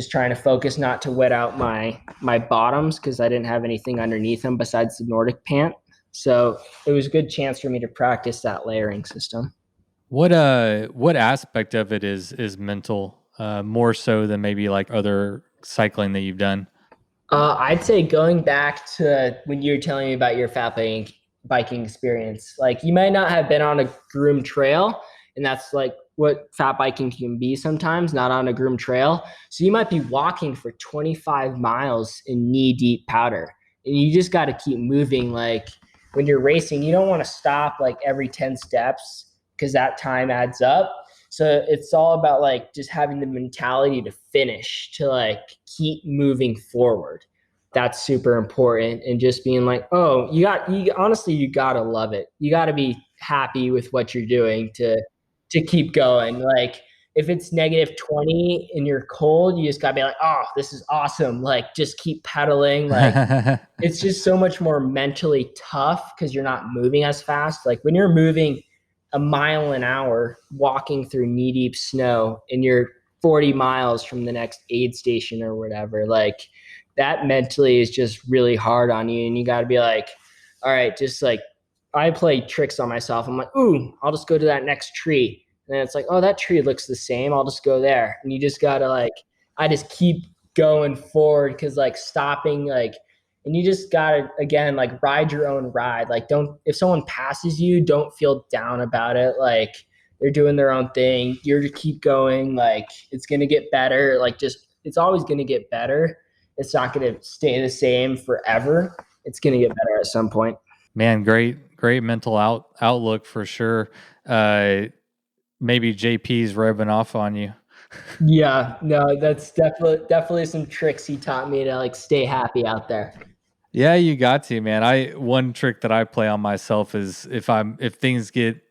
trying to focus not to wet out my bottoms because I didn't have anything underneath them besides the Nordic pant. So it was a good chance for me to practice that layering system. What aspect of it is mental, more so than maybe like other cycling that you've done? I'd say going back to when you were telling me about your biking experience, like you might not have been on a groomed trail, and that's like what fat biking can be sometimes, not on a groomed trail. So you might be walking for 25 miles in knee deep powder, and you just got to keep moving. Like when you're racing, you don't want to stop like every 10 steps because that time adds up. So it's all about like just having the mentality to finish, to like keep moving forward. That's super important. And just being like, oh, honestly, you gotta love it. You gotta be happy with what you're doing to keep going. Like if it's negative 20 and you're cold, you just gotta be like, oh, this is awesome. Like just keep pedaling. Like it's just so much more mentally tough because you're not moving as fast. Like when you're moving a mile an hour walking through knee deep snow and you're 40 miles from the next aid station or whatever, like that mentally is just really hard on you. And you got to be like, all right, just like I play tricks on myself. I'm like, ooh, I'll just go to that next tree. And then it's like, oh, that tree looks the same. I'll just go there. And you just got to like, I just keep going forward because like stopping, like, and you just gotta again like ride your own ride. Like don't, if someone passes you, don't feel down about it. Like they're doing their own thing, you're to keep going. Like it's gonna get better. Like just it's always gonna get better. It's not gonna stay the same forever. It's gonna get better at some point. Man, great mental outlook for sure. Maybe JP's rubbing off on you. Yeah, no, that's definitely some tricks he taught me to like stay happy out there. Yeah, you got to, man. One trick that I play on myself is if things get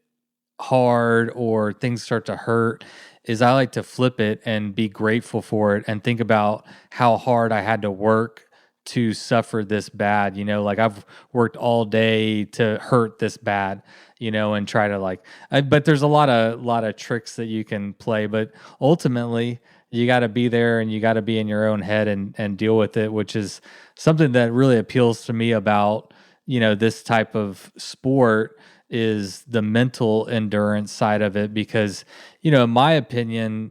hard or things start to hurt, is I like to flip it and be grateful for it and think about how hard I had to work to suffer this bad. Like I've worked all day to hurt this bad, and try to like, but there's a lot of tricks that you can play, but ultimately you got to be there and you got to be in your own head and deal with it, which is something that really appeals to me about, this type of sport, is the mental endurance side of it. Because, in my opinion,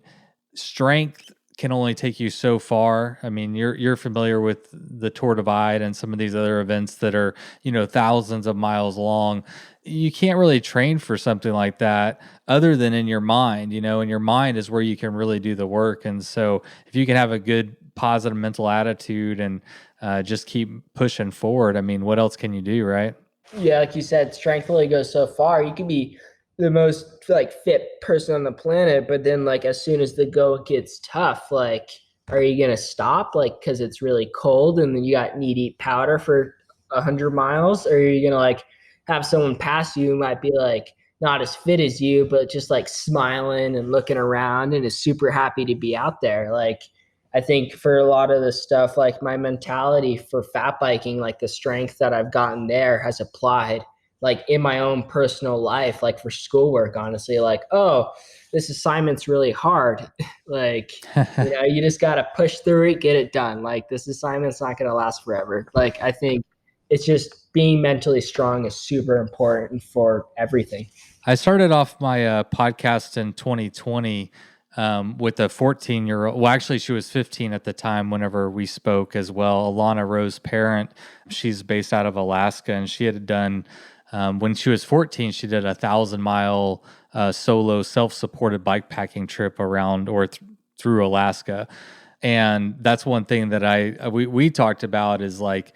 strength can only take you so far. I mean, you're familiar with the Tour Divide and some of these other events that are, thousands of miles long. You can't really train for something like that other than in your mind, and your mind is where you can really do the work. And so if you can have a good positive mental attitude and just keep pushing forward, I mean, what else can you do, right? Yeah, like you said, strength only goes so far. You could be the most like fit person on the planet, but then like as soon as the go gets tough, like are you gonna stop like because it's really cold and then you got knee deep powder for 100 miles, or are you gonna like have someone pass you who might be like not as fit as you but just like smiling and looking around and is super happy to be out there? Like I think for a lot of this stuff, like my mentality for fat biking, like the strength that I've gotten there has applied like in my own personal life, like for schoolwork, honestly, like, oh, this assignment's really hard. Like, you just got to push through it, get it done. Like this assignment's not going to last forever. Like, I think it's just being mentally strong is super important for everything. I started off my podcast in 2020 with a 14-year-old. Well, actually, she was 15 at the time whenever we spoke as well. Alana Rose Parent. She's based out of Alaska, and she had done, when she was 14, she did 1,000-mile solo self-supported bikepacking trip around or through Alaska. And that's one thing that we talked about is like,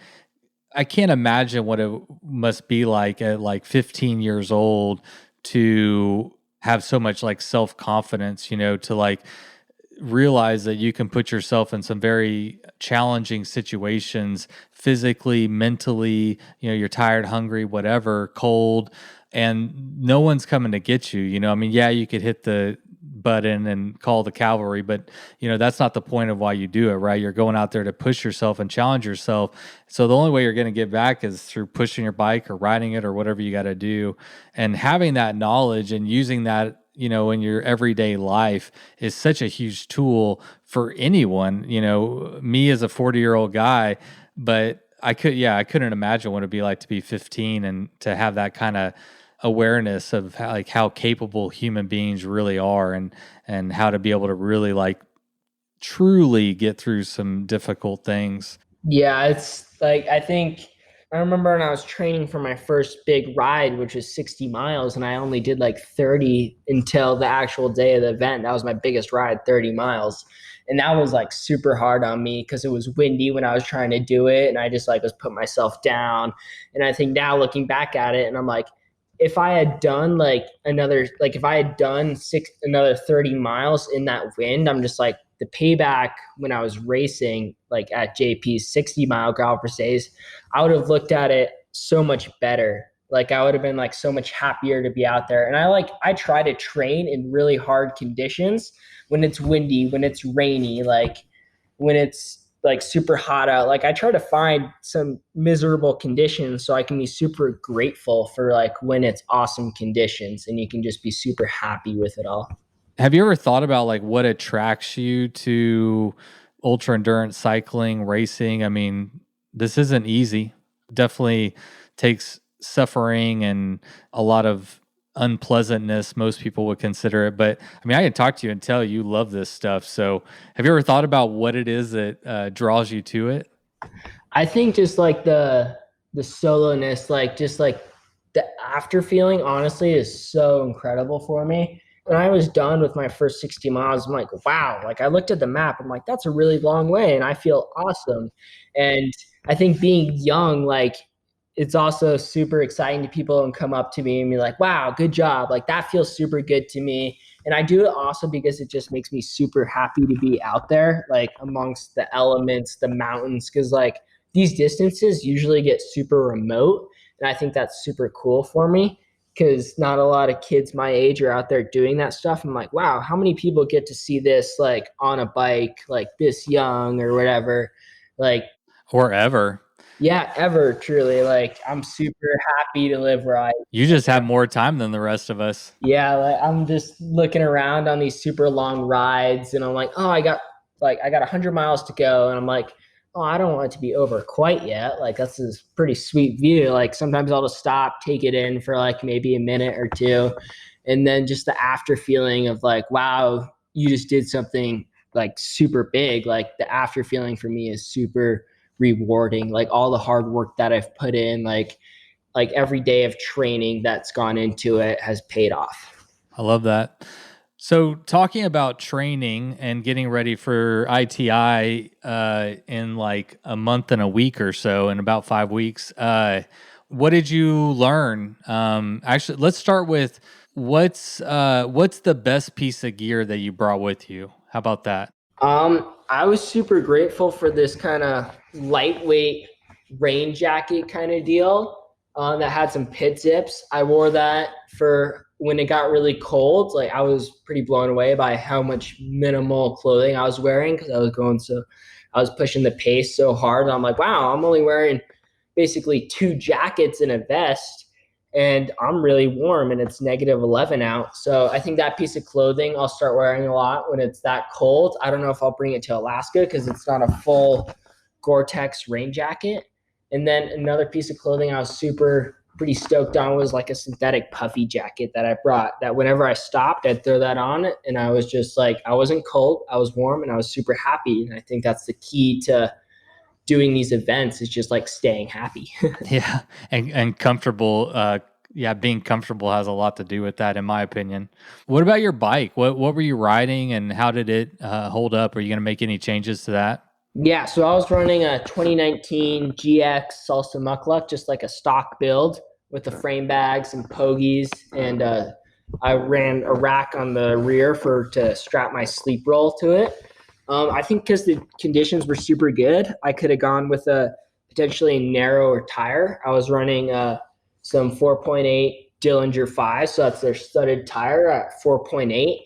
I can't imagine what it must be like at like 15 years old to have so much like self-confidence, to like realize that you can put yourself in some very challenging situations physically, mentally, you're tired, hungry, whatever, cold, and no one's coming to get you. I mean, yeah, you could hit the butt in and call the cavalry. But, that's not the point of why you do it, right? You're going out there to push yourself and challenge yourself. So the only way you're going to get back is through pushing your bike or riding it or whatever you got to do. And having that knowledge and using that, in your everyday life is such a huge tool for anyone. Me as a 40-year-old guy, but I couldn't imagine what it'd be like to be 15 and to have that kind of awareness of how capable human beings really are, and how to be able to really truly get through some difficult things. Yeah, it's like I remember when I was training for my first big ride, which was 60 miles, and I only did 30 until the actual day of the event. That was my biggest ride, 30 miles. And that was super hard on me because it was windy when I was trying to do it, and I just was putting myself down. And I think now looking back at it, and I'm like, if I had done another 30 miles in that wind, I'm just the payback when I was racing at JP's 60-mile gravel days, I would have looked at it so much better. I would have been so much happier to be out there. And I try to train in really hard conditions when it's windy, when it's rainy, when it's super hot out. I try to find some miserable conditions so I can be super grateful for when it's awesome conditions and you can just be super happy with it all. Have you ever thought about what attracts you to ultra endurance cycling, racing? I mean, this isn't easy. Definitely takes suffering and a lot of unpleasantness, most people would consider it. But I mean, I can talk to you and tell you love this stuff. So have you ever thought about what it is that draws you to it? I think just the soloness, the after feeling, honestly, is so incredible for me. When I was done with my first 60 miles, I'm like, wow, I looked at the map, I'm like, that's a really long way and I feel awesome. And I think being young, it's also super exciting to people and come up to me and be like, wow, good job. That feels super good to me. And I do it also because it just makes me super happy to be out there, amongst the elements, the mountains, because these distances usually get super remote. And I think that's super cool for me because not a lot of kids my age are out there doing that stuff. I'm like, wow, how many people get to see this on a bike, this young or whatever, or ever. Yeah, ever, truly. I'm super happy to live where I. You just have more time than the rest of us. Yeah, I'm just looking around on these super long rides, and I'm like, oh, I got 100 miles to go, and I'm like, oh, I don't want it to be over quite yet. That's this pretty sweet view. Sometimes I'll just stop, take it in for maybe a minute or two, and then just the after feeling of wow, you just did something super big. The after feeling for me is super rewarding. All the hard work that I've put in, every day of training that's gone into it has paid off. I love that. So talking about training and getting ready for ITI in a month and a week or so, in about 5 weeks, what did you learn? Actually, let's start with what's the best piece of gear that you brought with you? How about that? I was super grateful for this kind of lightweight rain jacket kind of deal that had some pit zips. I wore that for when it got really cold. I was pretty blown away by how much minimal clothing I was wearing because I was pushing the pace so hard. And I'm like, wow, I'm only wearing basically 2 jackets and a vest, and I'm really warm and it's -11 out. So I think that piece of clothing I'll start wearing a lot when it's that cold. I don't know if I'll bring it to Alaska because it's not a full Gore-Tex rain jacket. And then another piece of clothing I was pretty stoked on was a synthetic puffy jacket that I brought, that whenever I stopped, I'd throw that on, and I was just I wasn't cold, I was warm, and I was super happy. And I think that's the key to doing these events, is just staying happy. Yeah. And comfortable. Being comfortable has a lot to do with that, in my opinion. What about your bike? What were you riding and how did it hold up? Are you going to make any changes to that? Yeah, so I was running a 2019 GX Salsa Mukluk, just a stock build with the frame bags and pogies, and I ran a rack on the rear to strap my sleep roll to it. I think because the conditions were super good, I could have gone with a potentially narrower tire. I was running some 4.8 Dillinger 5, so that's their studded tire at 4.8.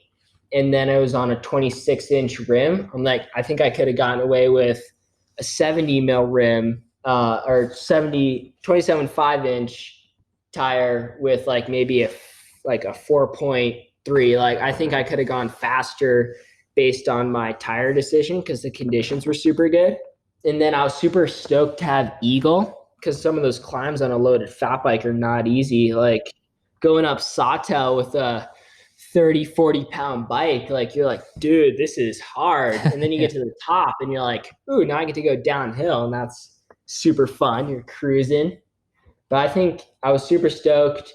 and then it was on a 26-inch rim. I'm like, I think I could have gotten away with a 70 mil rim, or 27.5 inch tire with like maybe a 4.3. Like, I think I could have gone faster based on my tire decision because the conditions were super good. And then I was super stoked to have Eagle because some of those climbs on a loaded fat bike are not easy. Like going up Sawtell with a 30-40 pound bike, like you're like, dude, this is hard. And then you get to the top and you're like, ooh, now I get to go downhill, and that's super fun. You're cruising. But I think I was super stoked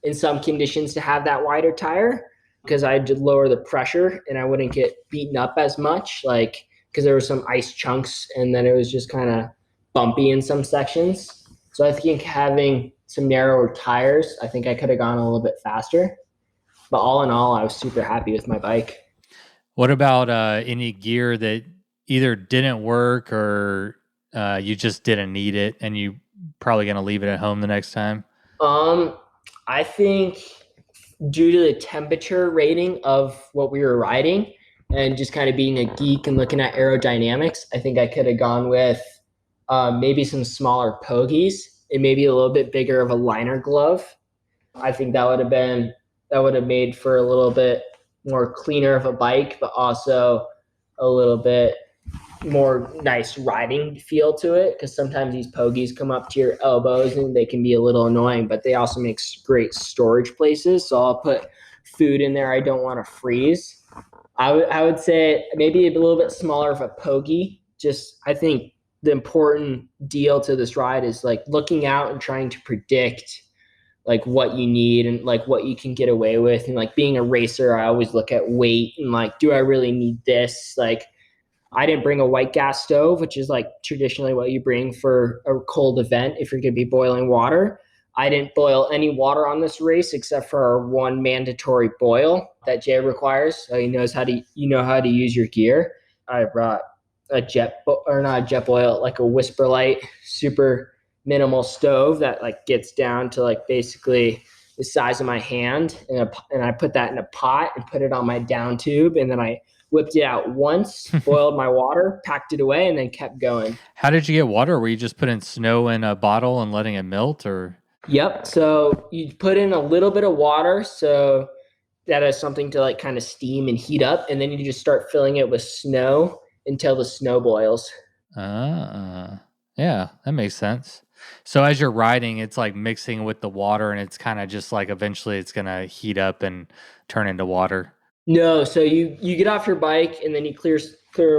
in some conditions to have that wider tire because I could lower the pressure and I wouldn't get beaten up as much, like because there were some ice chunks and then it was just kind of bumpy in some sections. So I think having some narrower tires, I think I could have gone a little bit faster. But all in all, I was super happy with my bike. What about any gear that either didn't work or you just didn't need it and you probably going to leave it at home the next time? I think due to the temperature rating of what we were riding and just kind of being a geek and looking at aerodynamics, I think I could have gone with maybe some smaller pogies and maybe a little bit bigger of a liner glove. I think that would have made for a little bit more cleaner of a bike, but also a little bit more nice riding feel to it, because sometimes these pogies come up to your elbows and they can be a little annoying, but they also make great storage places. So I'll put food in there I don't want to freeze. I would say maybe a little bit smaller of a pogie. Just, I think the important deal to this ride is like looking out and trying to predict like what you need and like what you can get away with. And like being a racer, I always look at weight and like, do I really need this? Like, I didn't bring a white gas stove, which is like traditionally what you bring for a cold event if you're going to be boiling water. I didn't boil any water on this race except for our one mandatory boil that Jay requires. So he knows how to use your gear. I brought not a jet boil, like a Whisper Light, super minimal stove that like gets down to like basically the size of my hand. And I put that in a pot and put it on my down tube. And then I whipped it out once, boiled my water, packed it away, and then kept going. How did you get water? Were you just putting snow in a bottle and letting it melt, or? Yep. So you put in a little bit of water so that has something to like kind of steam and heat up, and then you just start filling it with snow until the snow boils. Yeah, that makes sense. So as you're riding, it's like mixing with the water, and it's kind of just like eventually it's gonna heat up and turn into water. No, so you get off your bike and then you clear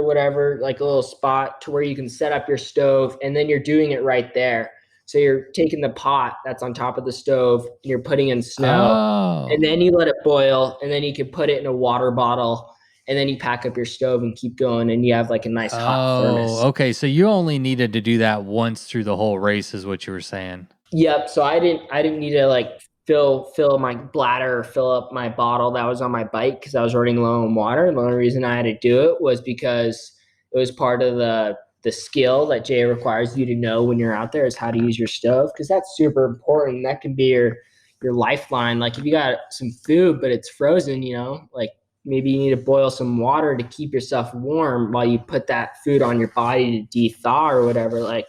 whatever, like a little spot to where you can set up your stove, and then you're doing it right there. So you're taking the pot that's on top of the stove and you're putting in snow, and then you let it boil, and then you can put it in a water bottle, and then you pack up your stove and keep going, and you have like a nice hot furnace. Okay, so you only needed to do that once through the whole race is what you were saying. Yep. So I didn't need to like fill my bladder or fill up my bottle that was on my bike because I was running low on water. The only reason I had to do it was because it was part of the skill that Jay requires you to know when you're out there is how to use your stove, because that's super important. That can be your lifeline. Like if you got some food but it's frozen, like maybe you need to boil some water to keep yourself warm while you put that food on your body to de-thaw or whatever. Like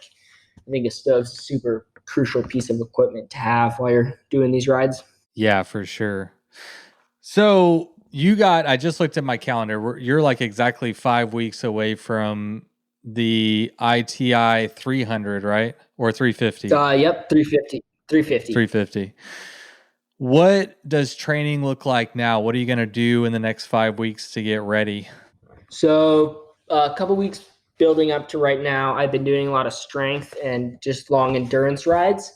I think a stove's a super crucial piece of equipment to have while you're doing these rides. Yeah, for sure. So I just looked at my calendar. You're like exactly 5 weeks away from the ITI 300, right? Or 350? Yep, 350. 350. What does training look like now? What are you going to do in the next 5 weeks to get ready? So a couple weeks building up to right now, I've been doing a lot of strength and just long endurance rides.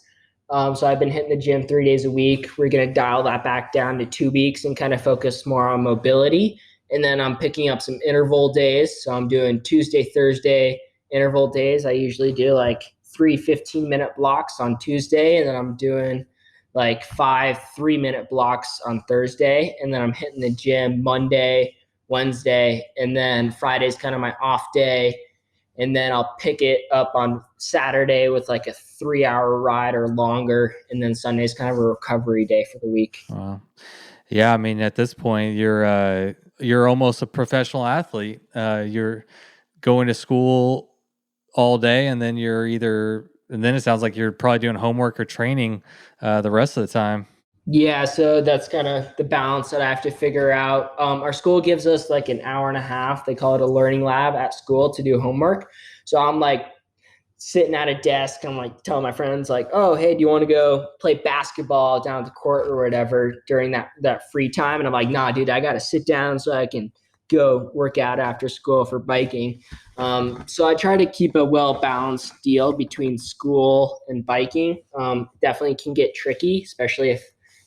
So I've been hitting the gym 3 days a week. We're going to dial that back down to 2 weeks and kind of focus more on mobility. And then I'm picking up some interval days. So I'm doing Tuesday, Thursday interval days. I usually do like 3 15-minute blocks on Tuesday. And then I'm doing like 5 3-minute blocks on Thursday. And then I'm hitting the gym Monday, Wednesday, and then Friday's kind of my off day. And then I'll pick it up on Saturday with like a 3-hour ride or longer. And then Sunday's kind of a recovery day for the week. Wow. Yeah, I mean, at this point, you're you're almost a professional athlete. You're going to school all day, and then and then it sounds like you're probably doing homework or training the rest of the time. Yeah, so that's kind of the balance that I have to figure out. Our school gives us like an hour and a half. They call it a learning lab at school to do homework. So I'm like sitting at a desk. I'm like telling my friends like, oh, hey, do you want to go play basketball down at the court or whatever during that free time? And I'm like, nah, dude, I got to sit down so I can go work out after school for biking. So I try to keep a well-balanced deal between school and biking. Definitely can get tricky, especially if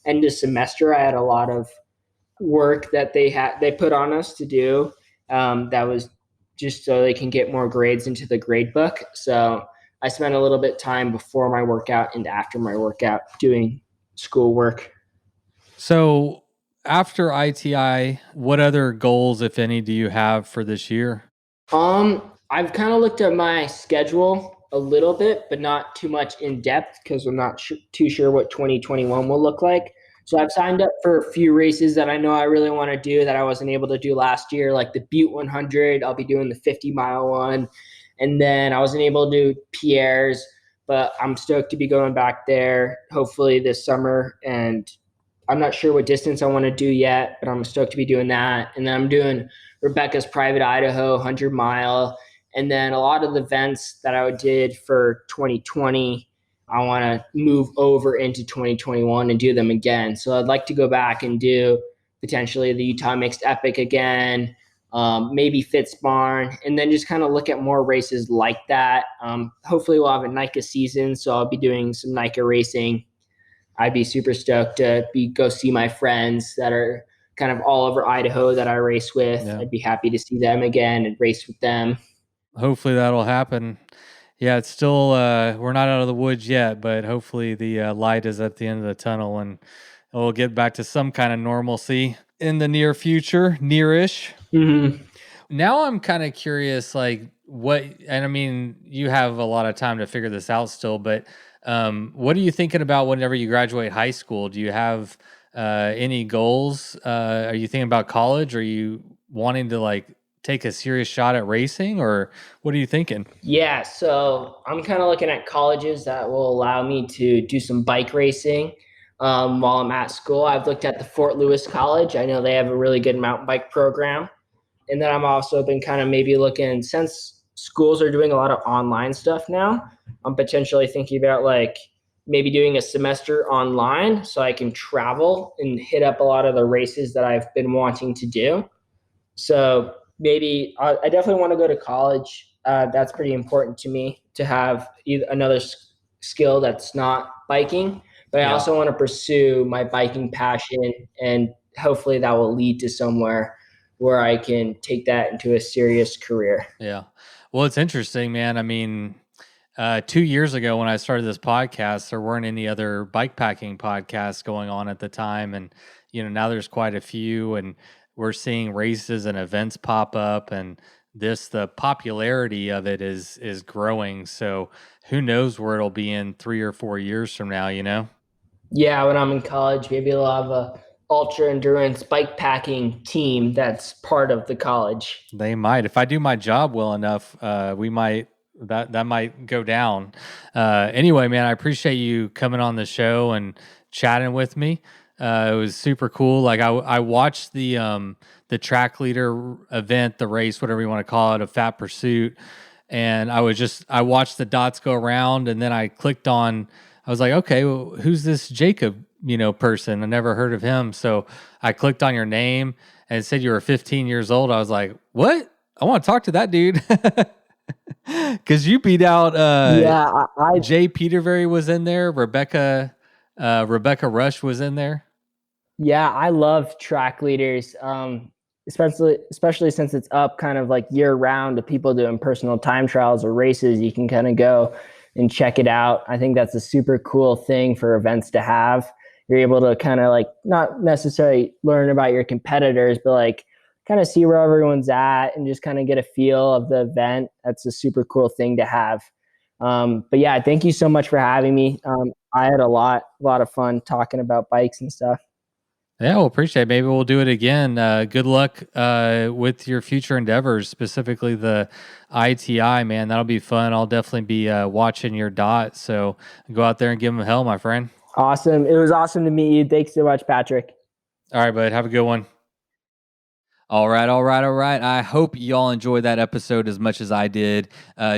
end of semester I had a lot of work that they put on us to do. That was just so they can get more grades into the grade book. So I spent a little bit time before my workout and after my workout doing schoolwork. So after ITI, what other goals, if any, do you have for this year? I've kind of looked at my schedule a little bit, but not too much in depth because I'm not too sure what 2021 will look like. So I've signed up for a few races that I know I really want to do that I wasn't able to do last year, like the Butte 100. I'll be doing the 50-mile one. And then I wasn't able to do Pierre's, but I'm stoked to be going back there hopefully this summer. And I'm not sure what distance I want to do yet, but I'm stoked to be doing that. And then I'm doing Rebecca's Private Idaho 100-mile. And then a lot of the events that I did for 2020, I want to move over into 2021 and do them again. So I'd like to go back and do potentially the Utah Mixed Epic again, maybe Fitzbarn, and then just kind of look at more races like that. Hopefully we'll have a NICA season, so I'll be doing some NICA racing. I'd be super stoked to go see my friends that are kind of all over Idaho that I race with. Yeah. I'd be happy to see them again and race with them. Hopefully that'll happen. Yeah, it's still we're not out of the woods yet, but hopefully the light is at the end of the tunnel, and we'll get back to some kind of normalcy in the near future, nearish. Mm-hmm. Now I'm kind of curious, like and I mean, you have a lot of time to figure this out still, but what are you thinking about whenever you graduate high school? Do you have any goals? Are you thinking about college? Are you wanting to like take a serious shot at racing, or what are you thinking? Yeah, so I'm kind of looking at colleges that will allow me to do some bike racing while I'm at school. I've looked at the Fort Lewis College. I know they have a really good mountain bike program. And then I'm also been kind of maybe looking, since schools are doing a lot of online stuff now, I'm potentially thinking about like maybe doing a semester online so I can travel and hit up a lot of the races that I've been wanting to do. So maybe I definitely want to go to college. That's pretty important to me to have another skill that's not biking. But I also want to pursue my biking passion, and hopefully that will lead to somewhere where I can take that into a serious career. Yeah. Well, it's interesting, man. I mean, 2 years ago when I started this podcast, there weren't any other bikepacking podcasts going on at the time. And, now there's quite a few, and we're seeing races and events pop up, and the popularity of it is growing. So who knows where it'll be in 3 or 4 years from now, Yeah, when I'm in college, maybe I'll have a ultra endurance bike packing team that's part of the college. They might. If I do my job well enough, we might that might go down. Anyway, man, I appreciate you coming on the show and chatting with me. It was super cool. Like I watched the Trackleader event, the race, whatever you want to call it, a Fat Pursuit, and I watched the dots go around, and then I clicked on. I was like, okay, well, who's this Jacob, person? I never heard of him. So I clicked on your name and it said you were 15 years old. I was like, what? I want to talk to that dude. Because you beat out Jay Petervary was in there. Rebecca Rush was in there. Yeah, I love track leaders, especially since it's up kind of like year round to people doing personal time trials or races. You can kind of go and check it out. I think that's a super cool thing for events to have. You're able to kind of like not necessarily learn about your competitors, but like kind of see where everyone's at and just kind of get a feel of the event. That's a super cool thing to have. But yeah, thank you so much for having me. I had a lot of fun talking about bikes and stuff. Yeah, we'll appreciate it. Maybe we'll do it again. Good luck with your future endeavors, specifically the ITI, man. That'll be fun. I'll definitely be watching your dot. So go out there and give them hell, my friend. Awesome. It was awesome to meet you. Thanks so much, Patrick. All right, bud. Have a good one. All right. I hope y'all enjoyed that episode as much as I did.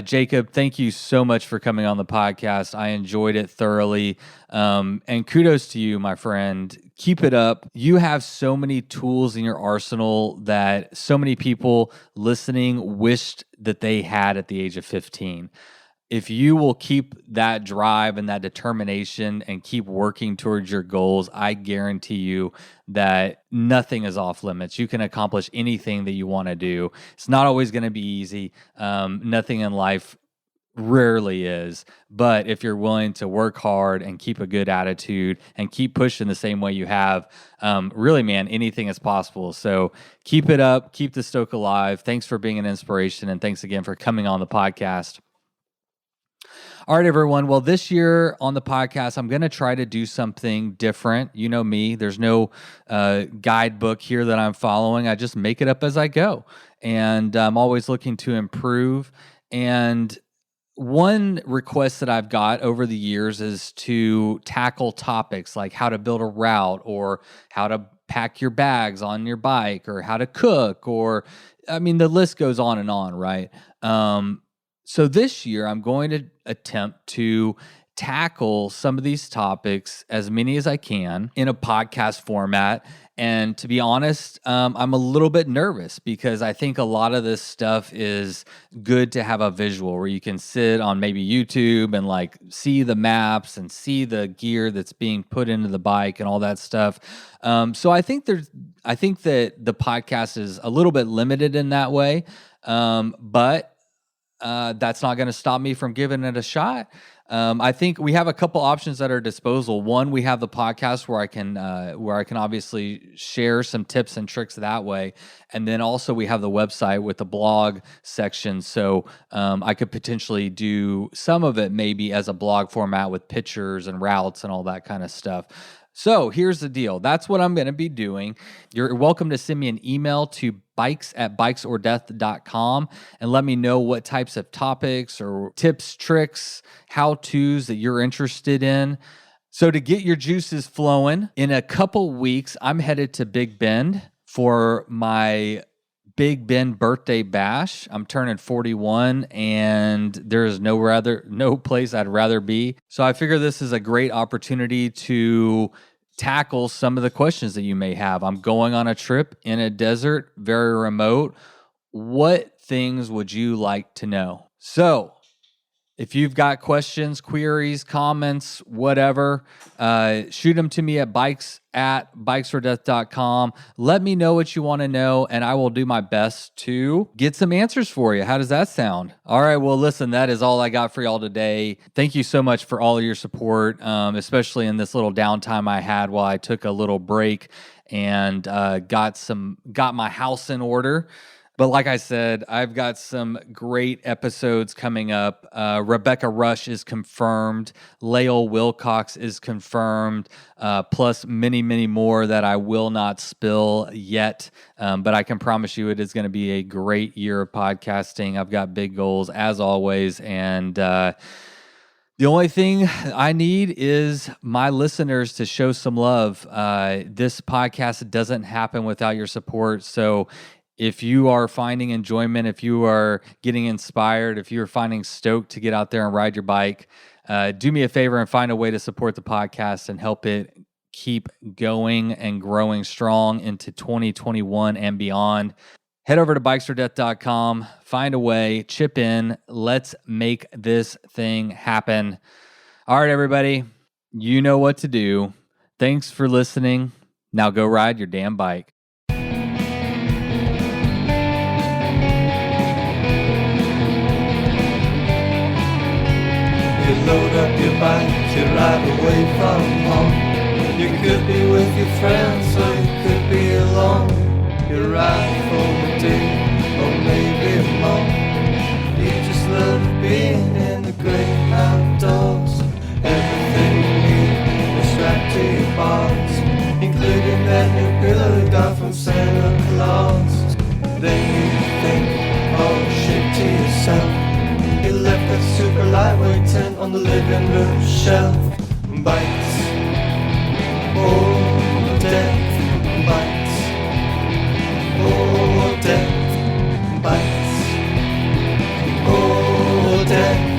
Jacob, thank you so much for coming on the podcast. I enjoyed it thoroughly. And kudos to you, my friend. Keep it up. You have so many tools in your arsenal that so many people listening wished that they had at the age of 15. If you will keep that drive and that determination and keep working towards your goals, I guarantee you that nothing is off limits. You can accomplish anything that you want to do. It's not always going to be easy. Nothing in life rarely is. But if you're willing to work hard and keep a good attitude and keep pushing the same way you have, really, man, anything is possible. So keep it up. Keep the stoke alive. Thanks for being an inspiration. And thanks again for coming on the podcast. All right, everyone. Well, this year on the podcast, I'm going to try to do something different. You know me. There's no guidebook here that I'm following. I just make it up as I go. And I'm always looking to improve. And one request that I've got over the years is to tackle topics like how to build a route or how to pack your bags on your bike or how to cook or, I mean, the list goes on, right? So this year, I'm going to attempt to tackle some of these topics, as many as I can, in a podcast format. And to be honest, I'm a little bit nervous because I think a lot of this stuff is good to have a visual where you can sit on maybe YouTube and like see the maps and see the gear that's being put into the bike and all that stuff. So I think that the podcast is a little bit limited in that way, but that's not going to stop me from giving it a shot. I think we have a couple options at our disposal. One, we have the podcast where I can obviously share some tips and tricks that way, and then also we have the website with the blog section. So I could potentially do some of it maybe as a blog format with pictures and routes and all that kind of stuff. So here's the deal. That's what I'm going to be doing. You're welcome to send me an email to bikes@bikesordeath.com and let me know what types of topics or tips, tricks, how-tos that you're interested in. So to get your juices flowing, in a couple weeks, I'm headed to Big Bend for my Big Bend birthday bash. I'm turning 41 and there is no place I'd rather be. So I figure this is a great opportunity to tackle some of the questions that you may have. I'm going on a trip in a desert, very remote. What things would you like to know? So if you've got questions, queries, comments, whatever, shoot them to me at bikes@bikesordeath.com. Let me know what you want to know, and I will do my best to get some answers for you. How does that sound? All right, well, listen, that is all I got for y'all today. Thank you so much for all of your support, especially in this little downtime I had while I took a little break and got my house in order. But like I said, I've got some great episodes coming up. Rebecca Rush is confirmed. Lael Wilcox is confirmed, plus many, many more that I will not spill yet. But I can promise you it is going to be a great year of podcasting. I've got big goals, as always. And the only thing I need is my listeners to show some love. This podcast doesn't happen without your support. So if you are finding enjoyment, if you are getting inspired, if you are finding stoked to get out there and ride your bike, do me a favor and find a way to support the podcast and help it keep going and growing strong into 2021 and beyond. Head over to bikesfordeath.com, find a way, chip in. Let's make this thing happen. All right, everybody, you know what to do. Thanks for listening. Now go ride your damn bike. You load up your bike, you ride away from home. You could be with your friends, or you could be alone. You ride for the day, or maybe more. You just love being in the great outdoors. Everything you need is right to your box, including that think all shit to yourself. You left that super lightweight tent on the living room shelf. Bites, oh death, bites, oh death, bites, oh death.